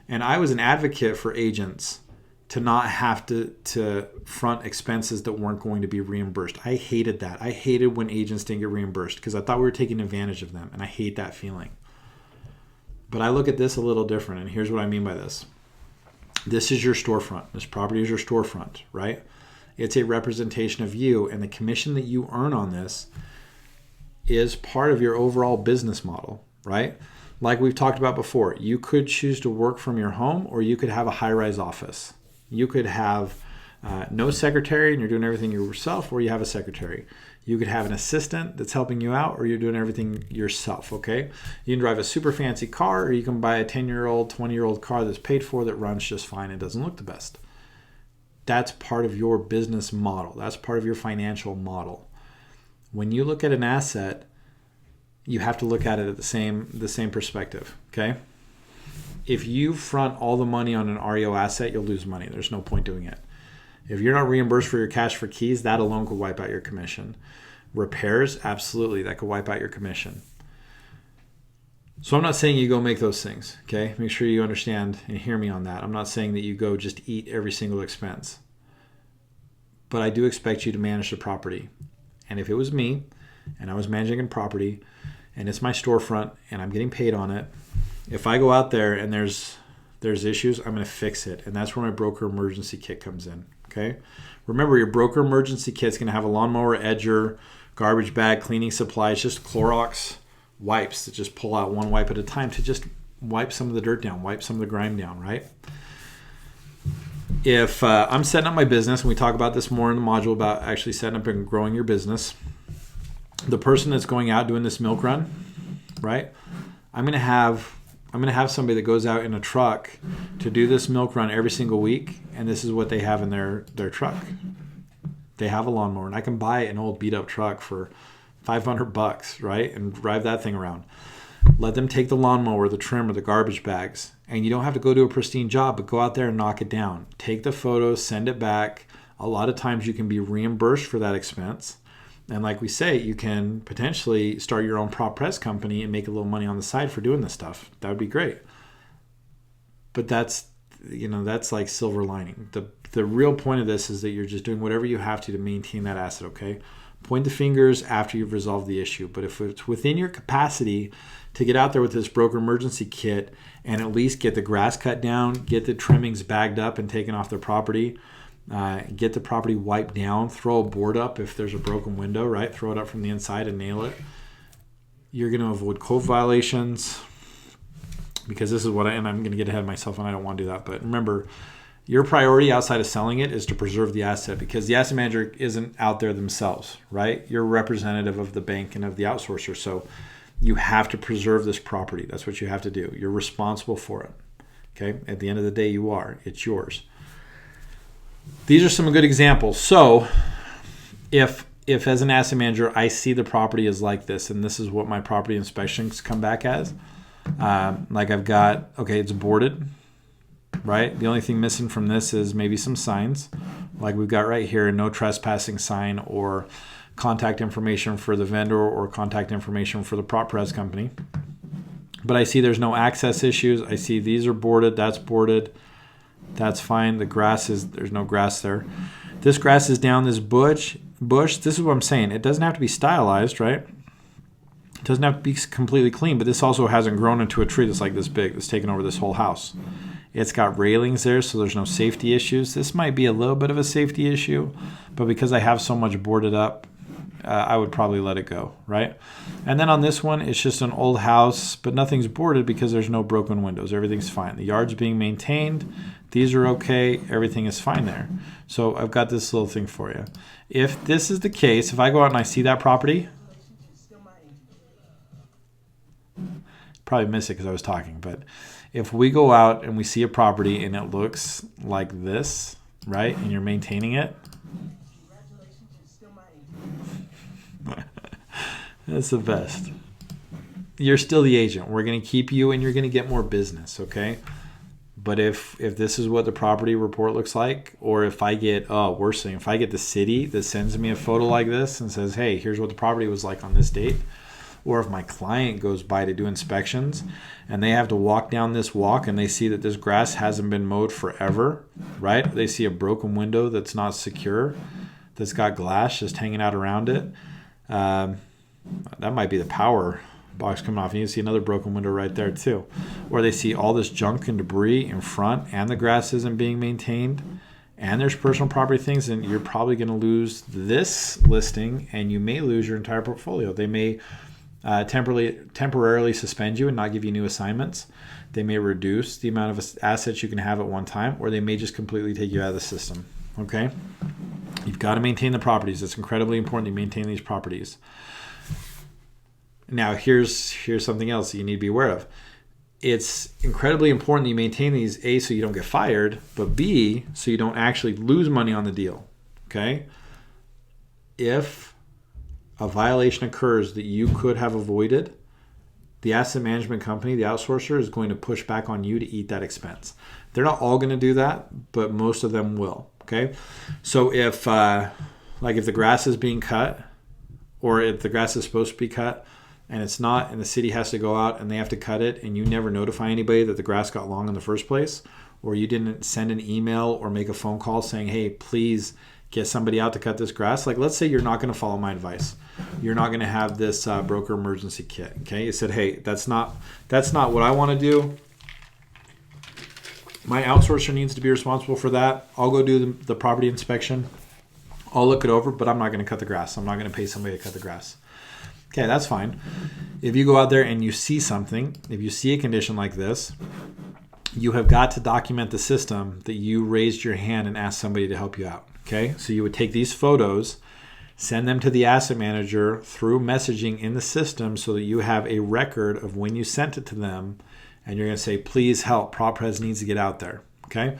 And I was an advocate for agents to not have to front expenses that weren't going to be reimbursed. I hated that. I hated when agents didn't get reimbursed because I thought we were taking advantage of them, and I hate that feeling. But I look at this a little different, and here's what I mean by this. This is your storefront. This property is your storefront, right? It's a representation of you, and the commission that you earn on this is part of your overall business model, right? Like we've talked about before, you could choose to work from your home, or you could have a high-rise office. You could have no secretary and you're doing everything yourself, or you have a secretary. You could have an assistant that's helping you out, or you're doing everything yourself, okay? You can drive a super fancy car, or you can buy a 10-year-old, 20-year-old car that's paid for that runs just fine and doesn't look the best. That's part of your business model. That's part of your financial model. When you look at an asset, you have to look at it at the same perspective, okay? If you front all the money on an REO asset, you'll lose money. There's no point doing it. If you're not reimbursed for your cash for keys, that alone could wipe out your commission. Repairs, absolutely, that could wipe out your commission. So I'm not saying you go make those things, okay? Make sure you understand and hear me on that. I'm not saying that you go just eat every single expense. But I do expect you to manage the property. And if it was me, and I was managing a property, and it's my storefront, and I'm getting paid on it, if I go out there and there's issues, I'm going to fix it. And that's where my broker emergency kit comes in, okay? Remember, your broker emergency kit's going to have a lawnmower edger, garbage bag, cleaning supplies, just Clorox wipes that just pull out one wipe at a time to just wipe some of the dirt down, wipe some of the grime down, right? If I'm setting up my business, and we talk about this more in the module about actually setting up and growing your business, the person that's going out doing this milk run, right? I'm going to have somebody that goes out in a truck to do this milk run every single week, and this is what they have in their truck. They have a lawnmower, and I can buy an old beat up truck for $500, right? And drive that thing around. Let them take the lawnmower, the trimmer, the garbage bags, and you don't have to go do a pristine job, but go out there and knock it down. Take the photos, send it back. A lot of times you can be reimbursed for that expense. And like we say, you can potentially start your own prop pres company and make a little money on the side for doing this stuff. That would be great. But that's like silver lining. The real point of this is that you're just doing whatever you have to maintain that asset, okay? Point the fingers after you've resolved the issue. But if it's within your capacity to get out there with this broker emergency kit and at least get the grass cut down, get the trimmings bagged up and taken off the property, get the property wiped down, throw a board up if there's a broken window, right? Throw it up from the inside and nail it. You're going to avoid code violations, because this is and I'm going to get ahead of myself and I don't want to do that. But remember, your priority outside of selling it is to preserve the asset, because the asset manager isn't out there themselves, right? You're a representative of the bank and of the outsourcer. So you have to preserve this property. That's what you have to do. You're responsible for it. Okay? At the end of the day, you are. It's yours. These are some good examples. So if as an asset manager, I see the property as like this, and this is what my property inspections come back as, like I've got, okay, it's boarded, right? The only thing missing from this is maybe some signs, like we've got right here, no trespassing sign, or contact information for the vendor, or contact information for the prop pres company. But I see there's no access issues. I see these are boarded, that's boarded. That's fine. The grass there's no grass there. This grass is down this bush. This is what I'm saying. It doesn't have to be stylized, right? It doesn't have to be completely clean, but this also hasn't grown into a tree that's like this big, that's taken over this whole house. It's got railings there, so there's no safety issues. This might be a little bit of a safety issue, but because I have so much boarded up, I would probably let it go, right? And then on this one, it's just an old house, but nothing's boarded because there's no broken windows. Everything's fine. The yard's being maintained. These are okay. Everything is fine there. So I've got this little thing for you. If this is the case, if I go out and I see that property, probably miss it because I was talking, but if we go out and we see a property and it looks like this, right, and you're maintaining it, that's the best. You're still the agent. We're going to keep you and you're going to get more business, okay? But if this is what the property report looks like, or if I get, worst thing, if I get the city that sends me a photo like this and says, hey, here's what the property was like on this date, or if my client goes by to do inspections and they have to walk down this walk and they see that this grass hasn't been mowed forever, right? They see a broken window that's not secure, that's got glass just hanging out around it. That might be the power box coming off. And you see another broken window right there too. Or they see all this junk and debris in front and the grass isn't being maintained and there's personal property things, and you're probably going to lose this listing and you may lose your entire portfolio. They may temporarily suspend you and not give you new assignments. They may reduce the amount of assets you can have at one time, or they may just completely take you out of the system. Okay? You've got to maintain the properties. It's incredibly important to maintain these properties. Now, here's something else that you need to be aware of. It's incredibly important that you maintain these, A, so you don't get fired, but B, so you don't actually lose money on the deal. Okay? If a violation occurs that you could have avoided, the asset management company, the outsourcer, is going to push back on you to eat that expense. They're not all going to do that, but most of them will. Okay? So if the grass is being cut, or if the grass is supposed to be cut, and it's not, and the city has to go out and they have to cut it, and you never notify anybody that the grass got long in the first place, or you didn't send an email or make a phone call saying, hey, please get somebody out to cut this grass. Like, let's say you're not going to follow my advice. You're not going to have this broker emergency kit. Okay, you said, hey, that's not what I want to do. My outsourcer needs to be responsible for that. I'll go do the property inspection. I'll look it over, but I'm not going to cut the grass. I'm not going to pay somebody to cut the grass. Okay, that's fine. If you go out there and you see something, if you see a condition like this, you have got to document the system that you raised your hand and asked somebody to help you out. Okay, so you would take these photos, send them to the asset manager through messaging in the system so that you have a record of when you sent it to them, and you're going to say, please help, PropPres needs to get out there. Okay.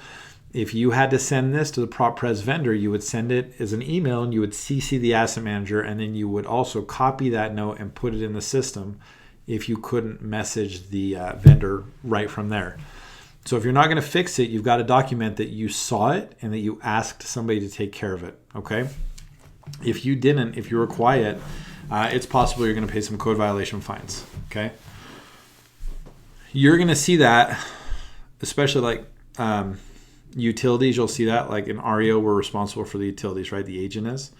If you had to send this to the PropPres vendor, you would send it as an email and you would CC the asset manager, and then you would also copy that note and put it in the system if you couldn't message the vendor right from there. So if you're not going to fix it, you've got to document that you saw it and that you asked somebody to take care of it. Okay. If you didn't, if you were quiet, it's possible you're going to pay some code violation fines. Okay. You're going to see that, especially like utilities. You'll see that like in REO, we're responsible for the utilities, right? The agent is.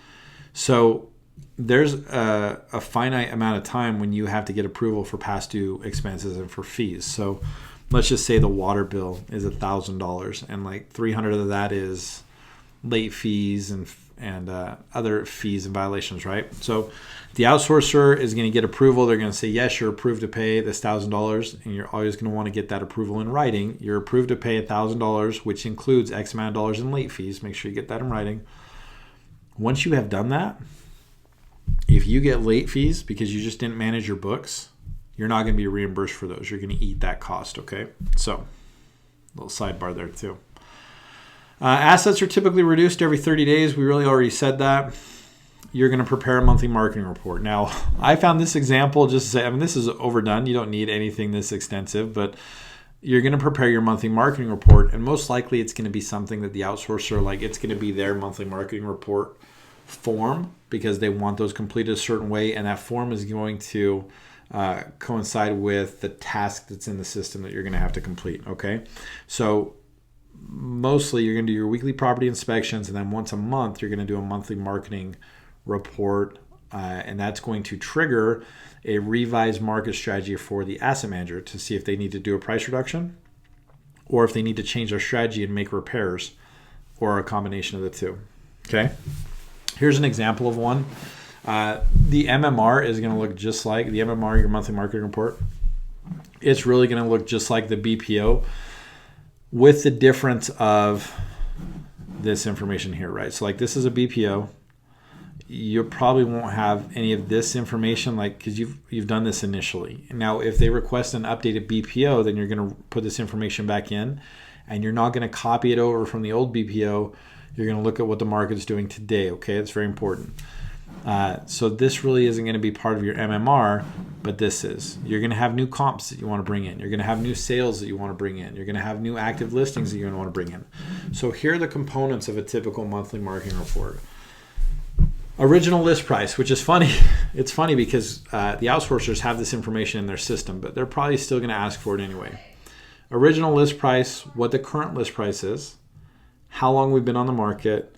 So there's a finite amount of time when you have to get approval for past due expenses and for fees. So let's just say the water bill is $1,000 and like $300 of that is late fees and other fees and violations, right? So the outsourcer is going to get approval. They're going to say, yes, you're approved to pay this $1,000, and you're always going to want to get that approval in writing. You're approved to pay $1,000, which includes X amount of dollars in late fees. Make sure you get that in writing. Once you have done that, if you get late fees because you just didn't manage your books, you're not going to be reimbursed for those. You're going to eat that cost, okay? So, a little sidebar there too. Assets are typically reduced every 30 days. We really already said that. You're going to prepare a monthly marketing report. Now, I found this example just to say, I mean, this is overdone. You don't need anything this extensive, but you're going to prepare your monthly marketing report, and most likely it's going to be something that the outsourcer, like it's going to be their monthly marketing report form because they want those completed a certain way, and that form is going to coincide with the task that's in the system that you're going to have to complete, okay? So mostly you're going to do your weekly property inspections, and then once a month you're going to do a monthly marketing report, and that's going to trigger a revised market strategy for the asset manager to see if they need to do a price reduction or if they need to change their strategy and make repairs, or a combination of the two. Okay. Here's an example of one. The MMR is going to look just like the MMR, your monthly marketing report. It's really going to look just like the BPO, with the difference of this information here, right? So like this is a BPO. You probably won't have any of this information, like, because you've done this initially. Now, if they request an updated BPO, then you're going to put this information back in, and you're not going to copy it over from the old BPO. You're going to look at what the market is doing today. Okay, that's very important. So this really isn't going to be part of your MMR, but this is. You're going to have new comps that you want to bring in. You're going to have new sales that you want to bring in. You're going to have new active listings that you're going to want to bring in. So here are the components of a typical monthly marketing report. Original list price, which is funny. It's funny because the outsourcers have this information in their system, but they're probably still going to ask for it anyway. Original list price, what the current list price is, how long we've been on the market,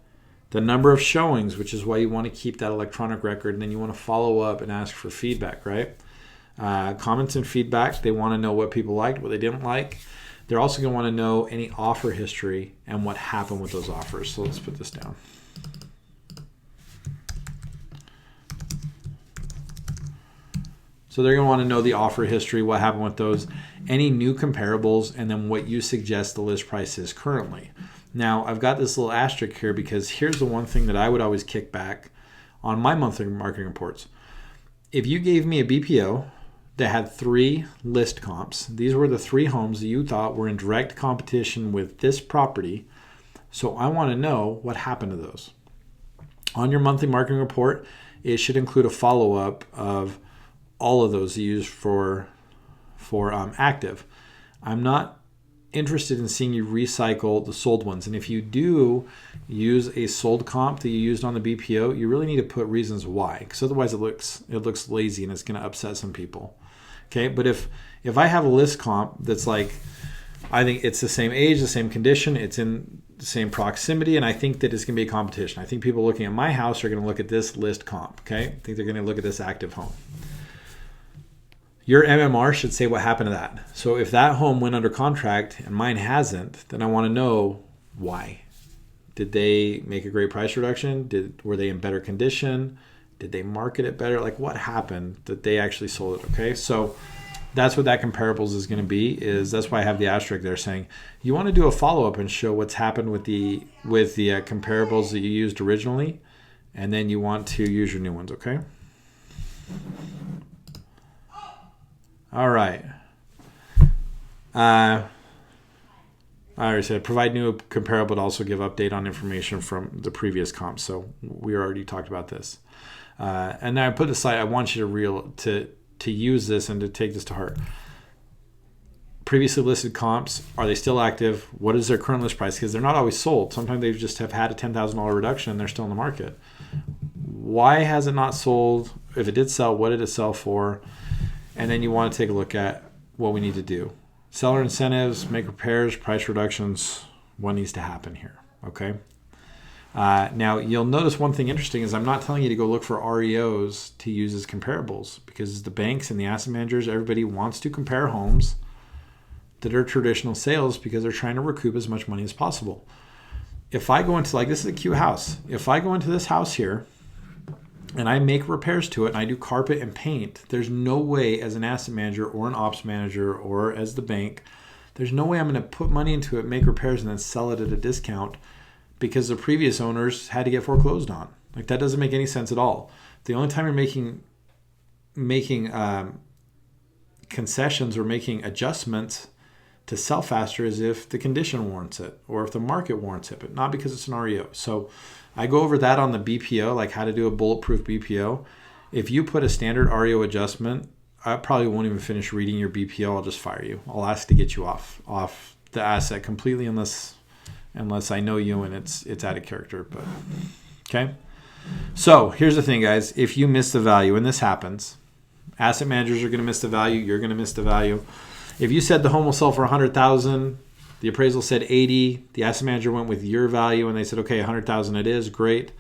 the number of showings, which is why you want to keep that electronic record, and then you want to follow up and ask for feedback, right? Comments and feedback, they want to know what people liked, what they didn't like. They're also going to want to know any offer history and what happened with those offers. So let's put this down. So they're going to want to know the offer history, what happened with those, any new comparables, and then what you suggest the list price is currently. Now, I've got this little asterisk here because here's the one thing that I would always kick back on my monthly marketing reports. If you gave me a BPO that had 3 list comps, these were the 3 homes that you thought were in direct competition with this property, so I want to know what happened to those. On your monthly marketing report, it should include a follow-up of all of those used for active. I'm not interested in seeing you recycle the sold ones. And if you do use a sold comp that you used on the BPO, you really need to put reasons why, because otherwise it looks lazy and it's going to upset some people. Okay, but if I have a list comp that's like, I think it's the same age, the same condition, it's in the same proximity, and I think that it's going to be a competition. I think people looking at my house are going to look at this list comp. Okay, I think they're going to look at this active home. Your MMR should say what happened to that. So if that home went under contract and mine hasn't, then I want to know why. Did they make a great price reduction? Were they in better condition? Did they market it better? Like, what happened that they actually sold it? Okay, so that's what that comparables is going to be. That's why I have the asterisk there saying you want to do a follow-up and show what's happened with the comparables that you used originally, and then you want to use your new ones. Okay. All right. I already said provide new comparable, but also give update on information from the previous comps. So we already talked about this. And then I put aside, I want you to use this and to take this to heart. Previously listed comps, are they still active? What is their current list price? Because they're not always sold. Sometimes they just have had a $10,000 reduction and they're still in the market. Why has it not sold? If it did sell, what did it sell for? And then you want to take a look at what we need to do. Seller incentives, make repairs, price reductions, what needs to happen here, okay? Now, you'll notice one thing interesting is I'm not telling you to go look for REOs to use as comparables, because the banks and the asset managers, everybody wants to compare homes that are traditional sales because they're trying to recoup as much money as possible. If I go into, like, this is a cute house. If I go into this house here, and I make repairs to it and I do carpet and paint, there's no way as an asset manager or an ops manager or as the bank, there's no way I'm going to put money into it, make repairs, and then sell it at a discount because the previous owners had to get foreclosed on. Like, that doesn't make any sense at all. The only time you're making concessions or making adjustments to sell faster is if the condition warrants it or if the market warrants it, but not because it's an REO. So I go over that on the BPO, like how to do a bulletproof BPO. If you put a standard REO adjustment, I probably won't even finish reading your BPO. I'll just fire you. I'll ask to get you off the asset completely unless I know you and it's out of character. But okay. So here's the thing, guys. If you miss the value, and this happens, asset managers are going to miss the value. You're going to miss the value. If you said the home will sell for $100,000, the appraisal said 80, the asset manager went with your value and they said, okay, 100,000 it is, great.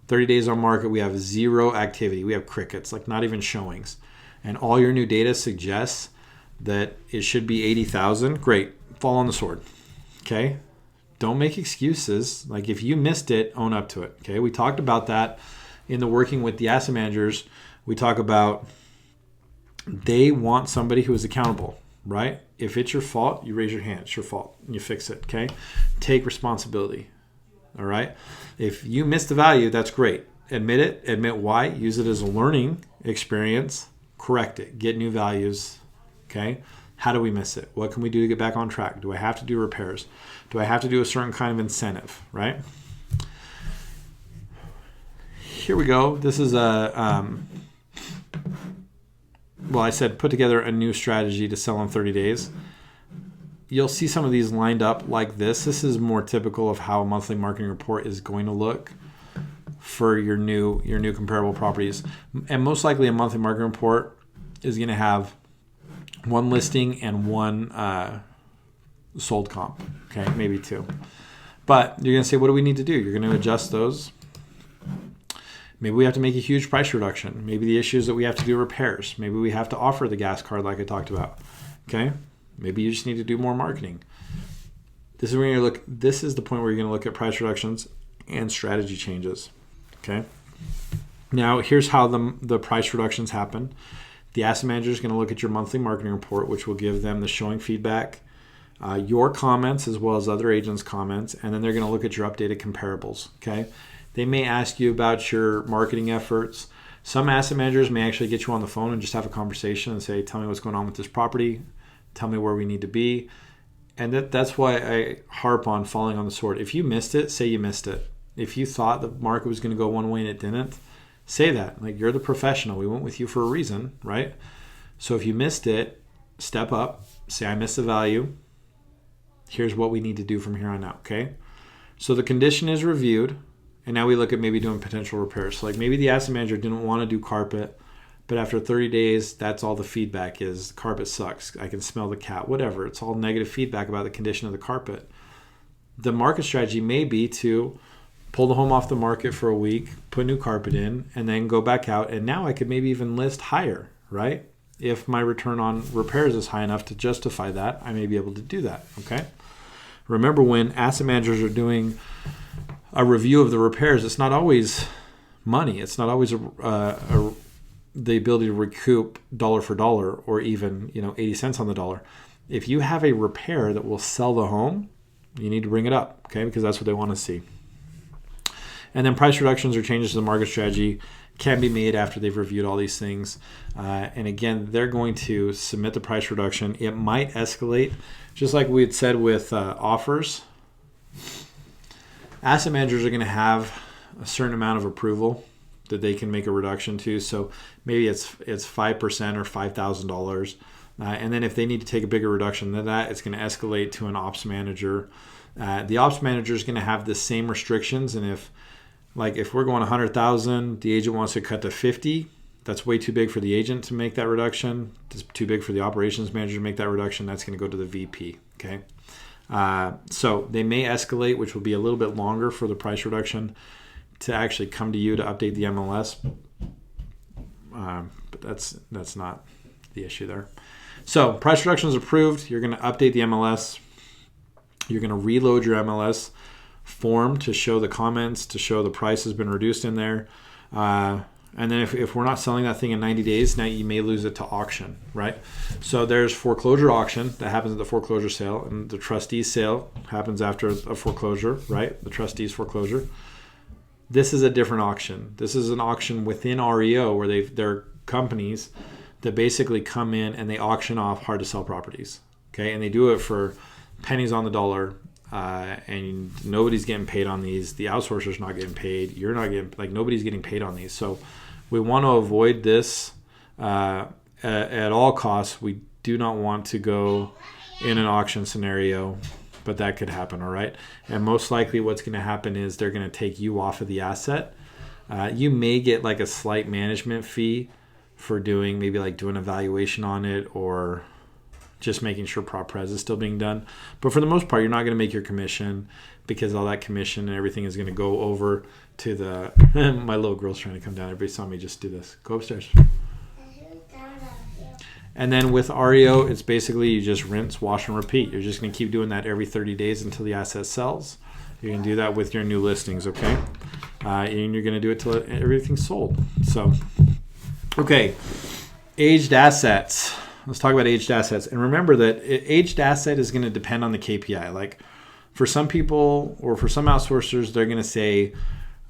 30 days on market, we have zero activity. We have crickets, like not even showings. And all your new data suggests that it should be 80,000. Great. fall on the sword. Okay? Don't make excuses. Like if you missed it, own up to it. Okay? We talked about that in the working with the asset managers. We talk about they want somebody who is accountable, right? If it's your fault, you raise your hand. It's your fault. And you fix it. Okay? Take responsibility. All right? If you missed the value, that's great. Admit it. Admit why. Use it as a learning experience. Correct it. Get new values. Okay? How do we miss it? What can we do to get back on track? Do I have to do repairs? Do I have to do a certain kind of incentive, right? Here we go. This is I said put together a new strategy to sell in 30 days. You'll see some of these lined up like this. This is more typical of how a monthly marketing report is going to look for your new comparable properties. And most likely a monthly marketing report is going to have one listing and one sold comp, okay, maybe two. But you're going to say, what do we need to do? You're going to adjust those. Maybe we have to make a huge price reduction. Maybe the issue is that we have to do repairs. Maybe we have to offer the gas card like I talked about, okay? Maybe you just need to do more marketing. This is where you're going to look. This is the point where you're going to look at price reductions and strategy changes, okay? Now, here's how the price reductions happen. The asset manager is going to look at your monthly marketing report, which will give them the showing feedback, your comments as well as other agents' comments, and then they're going to look at your updated comparables. Okay, they may ask you about your marketing efforts. Some asset managers may actually get you on the phone and just have a conversation and say, "Tell me what's going on with this property. Tell me where we need to be." And that's why I harp on falling on the sword. If you missed it, say you missed it. If you thought the market was going to go one way and it didn't, say that. Like, you're the professional. We went with you for a reason, right? So if you missed it, step up. Say, I missed the value. Here's what we need to do from here on out, okay? So the condition is reviewed, and now we look at maybe doing potential repairs. So like maybe the asset manager didn't want to do carpet, but after 30 days, that's all the feedback is. The carpet sucks. I can smell the cat, whatever. It's all negative feedback about the condition of the carpet. The market strategy may be to pull the home off the market for a week, put new carpet in, and then go back out. And now I could maybe even list higher, right? If my return on repairs is high enough to justify that, I may be able to do that, okay? Remember, when asset managers are doing a review of the repairs, it's not always money. It's not always the ability to recoup dollar for dollar or even 80 cents on the dollar. If you have a repair that will sell the home, you need to bring it up, okay? Because that's what they want to see. And then price reductions or changes to the market strategy can be made after they've reviewed all these things. And again, they're going to submit the price reduction. It might escalate, just like we had said with offers. Asset managers are going to have a certain amount of approval that they can make a reduction to. So maybe it's 5% or $5,000. And then if they need to take a bigger reduction than that, it's going to escalate to an ops manager. The ops manager is going to have the same restrictions. And if we're going 100,000, the agent wants to cut to 50, that's way too big for the agent to make that reduction. It's too big for the operations manager to make that reduction. That's going to go to the VP, okay? So they may escalate, which will be a little bit longer for the price reduction to actually come to you to update the MLS. But that's not the issue there. So price reduction is approved. You're going to update the MLS. You're going to reload your MLS form to show the comments, to show the price has been reduced in there. And then if we're not selling that thing in 90 days, now you may lose it to auction, right? So there's foreclosure auction that happens at the foreclosure sale, and the trustee's sale happens after a foreclosure, right? The trustee's foreclosure. This is a different auction. This is an auction within REO where they're companies that basically come in and they auction off hard to sell properties, okay? And they do it for pennies on the dollar. And nobody's getting paid on these. The outsourcer's not getting paid. You're not getting, nobody's getting paid on these. So we want to avoid this at all costs. We do not want to go in an auction scenario, but that could happen, all right? And most likely what's going to happen is they're going to take you off of the asset. You may get a slight management fee for doing a valuation on it, or just making sure prop pres is still being done. But for the most part, you're not going to make your commission, because all that commission and everything is going to go over to the... My little girl's trying to come down. Everybody saw me just do this. Go upstairs. And then with REO, it's basically you just rinse, wash, and repeat. You're just going to keep doing that every 30 days until the asset sells. You're going to do that with your new listings, okay? And you're going to do it till everything's sold. So, okay, aged assets. Let's talk about aged assets. And remember that aged asset is going to depend on the KPI. Like for some people or for some outsourcers, they're going to say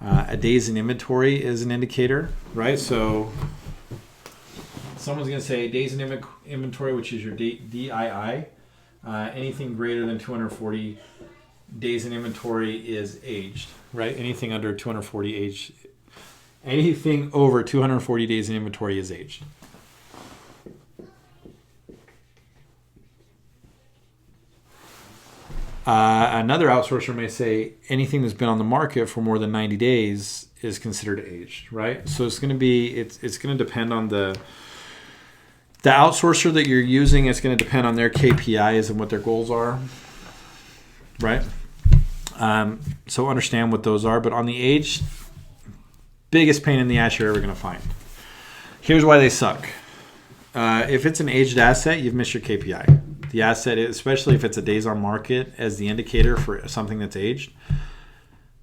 a days in inventory is an indicator, right? So someone's going to say days in inventory, which is your DII. Anything greater than 240 days in inventory is aged, right? Anything under 240 aged. Anything over 240 days in inventory is aged. Another outsourcer may say anything that's been on the market for more than 90 days is considered aged, right? So it's going to depend on the outsourcer that you're using. It's going to depend on their KPIs and what their goals are, right? So understand what those are. But on the aged, biggest pain in the ass you're ever going to find. Here's why they suck. If it's an aged asset, you've missed your KPI. The asset, especially if it's a days on market as the indicator for something that's aged,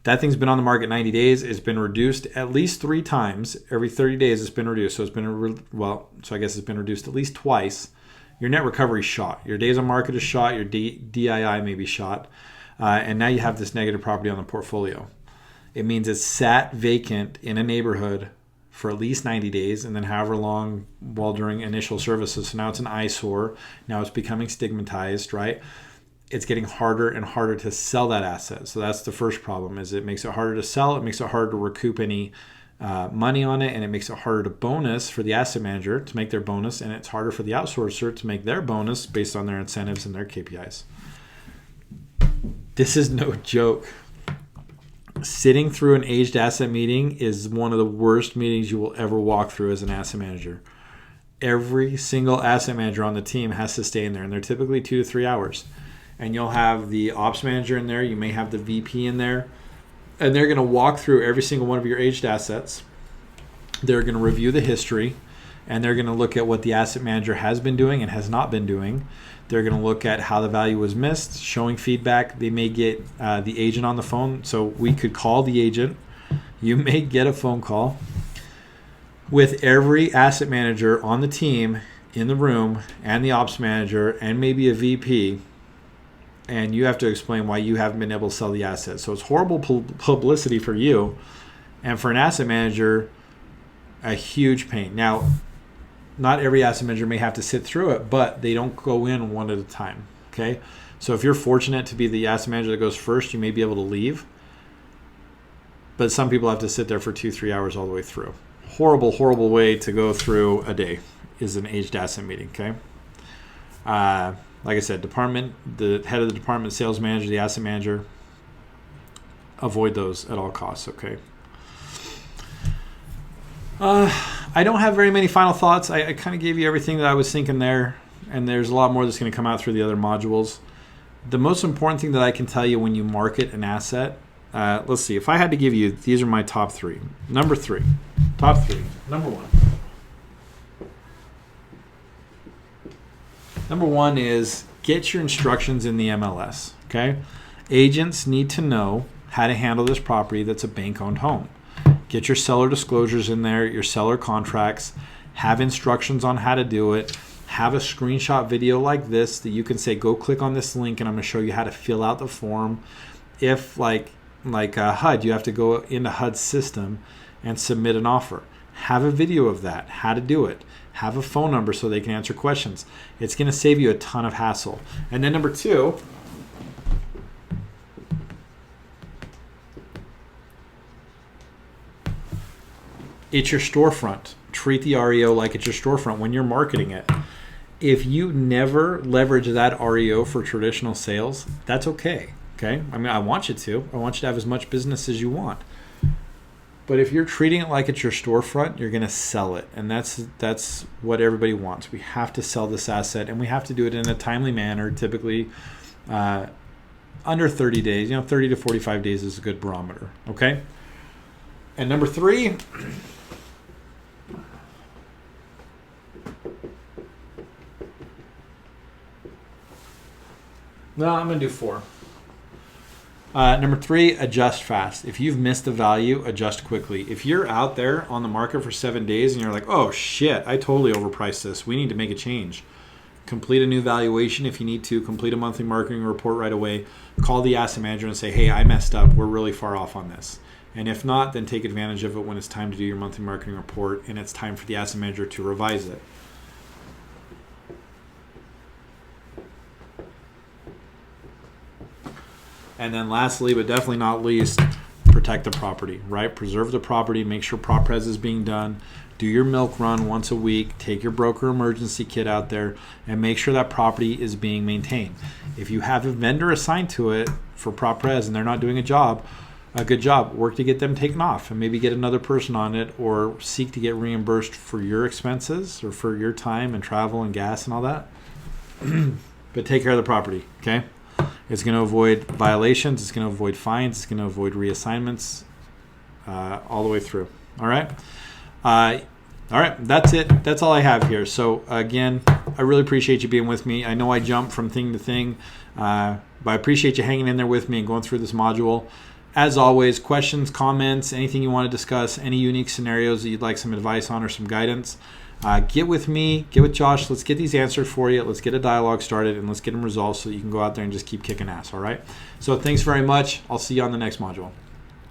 that thing's been on the market 90 days. It's been reduced at least 3 times. Every 30 days it's been reduced. So I guess it's been reduced at least twice. Your net recovery is shot. Your days on market is shot. Your DII may be shot. And now you have this negative property on the portfolio. It means it's sat vacant in a neighborhood for at least 90 days and then however long while during initial services. So now it's an eyesore. Now it's becoming stigmatized, right? It's getting harder and harder to sell that asset. So that's the first problem, is it makes it harder to sell. It makes it harder to recoup any money on it, and it makes it harder to bonus for the asset manager to make their bonus, and it's harder for the outsourcer to make their bonus based on their incentives and their KPIs. This is no joke. Sitting through an aged asset meeting is one of the worst meetings you will ever walk through as an asset manager. Every single asset manager on the team has to stay in there, and they're typically 2 to 3 hours. And you'll have the ops manager in there, you may have the VP in there, and they're going to walk through every single one of your aged assets. They're going to review the history, and they're going to look at what the asset manager has been doing and has not been doing. They're going to look at how the value was missed, showing feedback. They may get the agent on the phone. So we could call the agent. You may get a phone call with every asset manager on the team in the room and the ops manager and maybe a VP. And you have to explain why you haven't been able to sell the asset. So it's horrible publicity for you. And for an asset manager, a huge pain. Now, not every asset manager may have to sit through it, but they don't go in one at a time, okay? So if you're fortunate to be the asset manager that goes first, you may be able to leave. But some people have to sit there for 2-3 hours all the way through. Horrible, horrible way to go through a day is an aged asset meeting, okay? Like I said, the head of the department, sales manager, the asset manager, avoid those at all costs, okay? I don't have very many final thoughts. I kind of gave you everything that I was thinking there, and there's a lot more that's going to come out through the other modules. The most important thing that I can tell you when you market an asset, let's see, if I had to give you, these are my top 3. Number 3, top 3, number 1. Number 1 is get your instructions in the MLS, okay? Agents need to know how to handle this property that's a bank-owned home. Get your seller disclosures in there, your seller contracts, have instructions on how to do it, have a screenshot video like this that you can say, go click on this link and I'm going to show you how to fill out the form. If like HUD, you have to go into HUD's system and submit an offer. Have a video of that, how to do it. Have a phone number so they can answer questions. It's going to save you a ton of hassle. And then number 2, it's your storefront. Treat the REO like it's your storefront when you're marketing it. If you never leverage that REO for traditional sales, that's okay. Okay? I mean, I want you to. I want you to have as much business as you want. But if you're treating it like it's your storefront, you're going to sell it. And that's what everybody wants. We have to sell this asset, and we have to do it in a timely manner, typically under 30 days. 30 to 45 days is a good barometer. Okay? And number 3... Well, I'm going to do 4. Number 3, adjust fast. If you've missed the value, adjust quickly. If you're out there on the market for 7 days and you're like, oh shit, I totally overpriced this, we need to make a change. Complete a new valuation if you need to. Complete a monthly marketing report right away. Call the asset manager and say, hey, I messed up. We're really far off on this. And if not, then take advantage of it when it's time to do your monthly marketing report and it's time for the asset manager to revise it. And then lastly, but definitely not least, protect the property, right? Preserve the property. Make sure prop res is being done. Do your milk run once a week. Take your broker emergency kit out there and make sure that property is being maintained. If you have a vendor assigned to it for prop res and they're not doing a good job, work to get them taken off and maybe get another person on it, or seek to get reimbursed for your expenses or for your time and travel and gas and all that. But take care of the property, okay? It's going to avoid violations. It's going to avoid fines. It's going to avoid reassignments all the way through. All right. All right. That's it. That's all I have here. So again, I really appreciate you being with me. I know I jump from thing to thing, but I appreciate you hanging in there with me and going through this module. As always, questions, comments, anything you want to discuss, any unique scenarios that you'd like some advice on or some guidance, get with me, get with Josh. Let's get these answered for you. Let's get a dialogue started and let's get them resolved so that you can go out there and just keep kicking ass. All right. So thanks very much. I'll see you on the next module.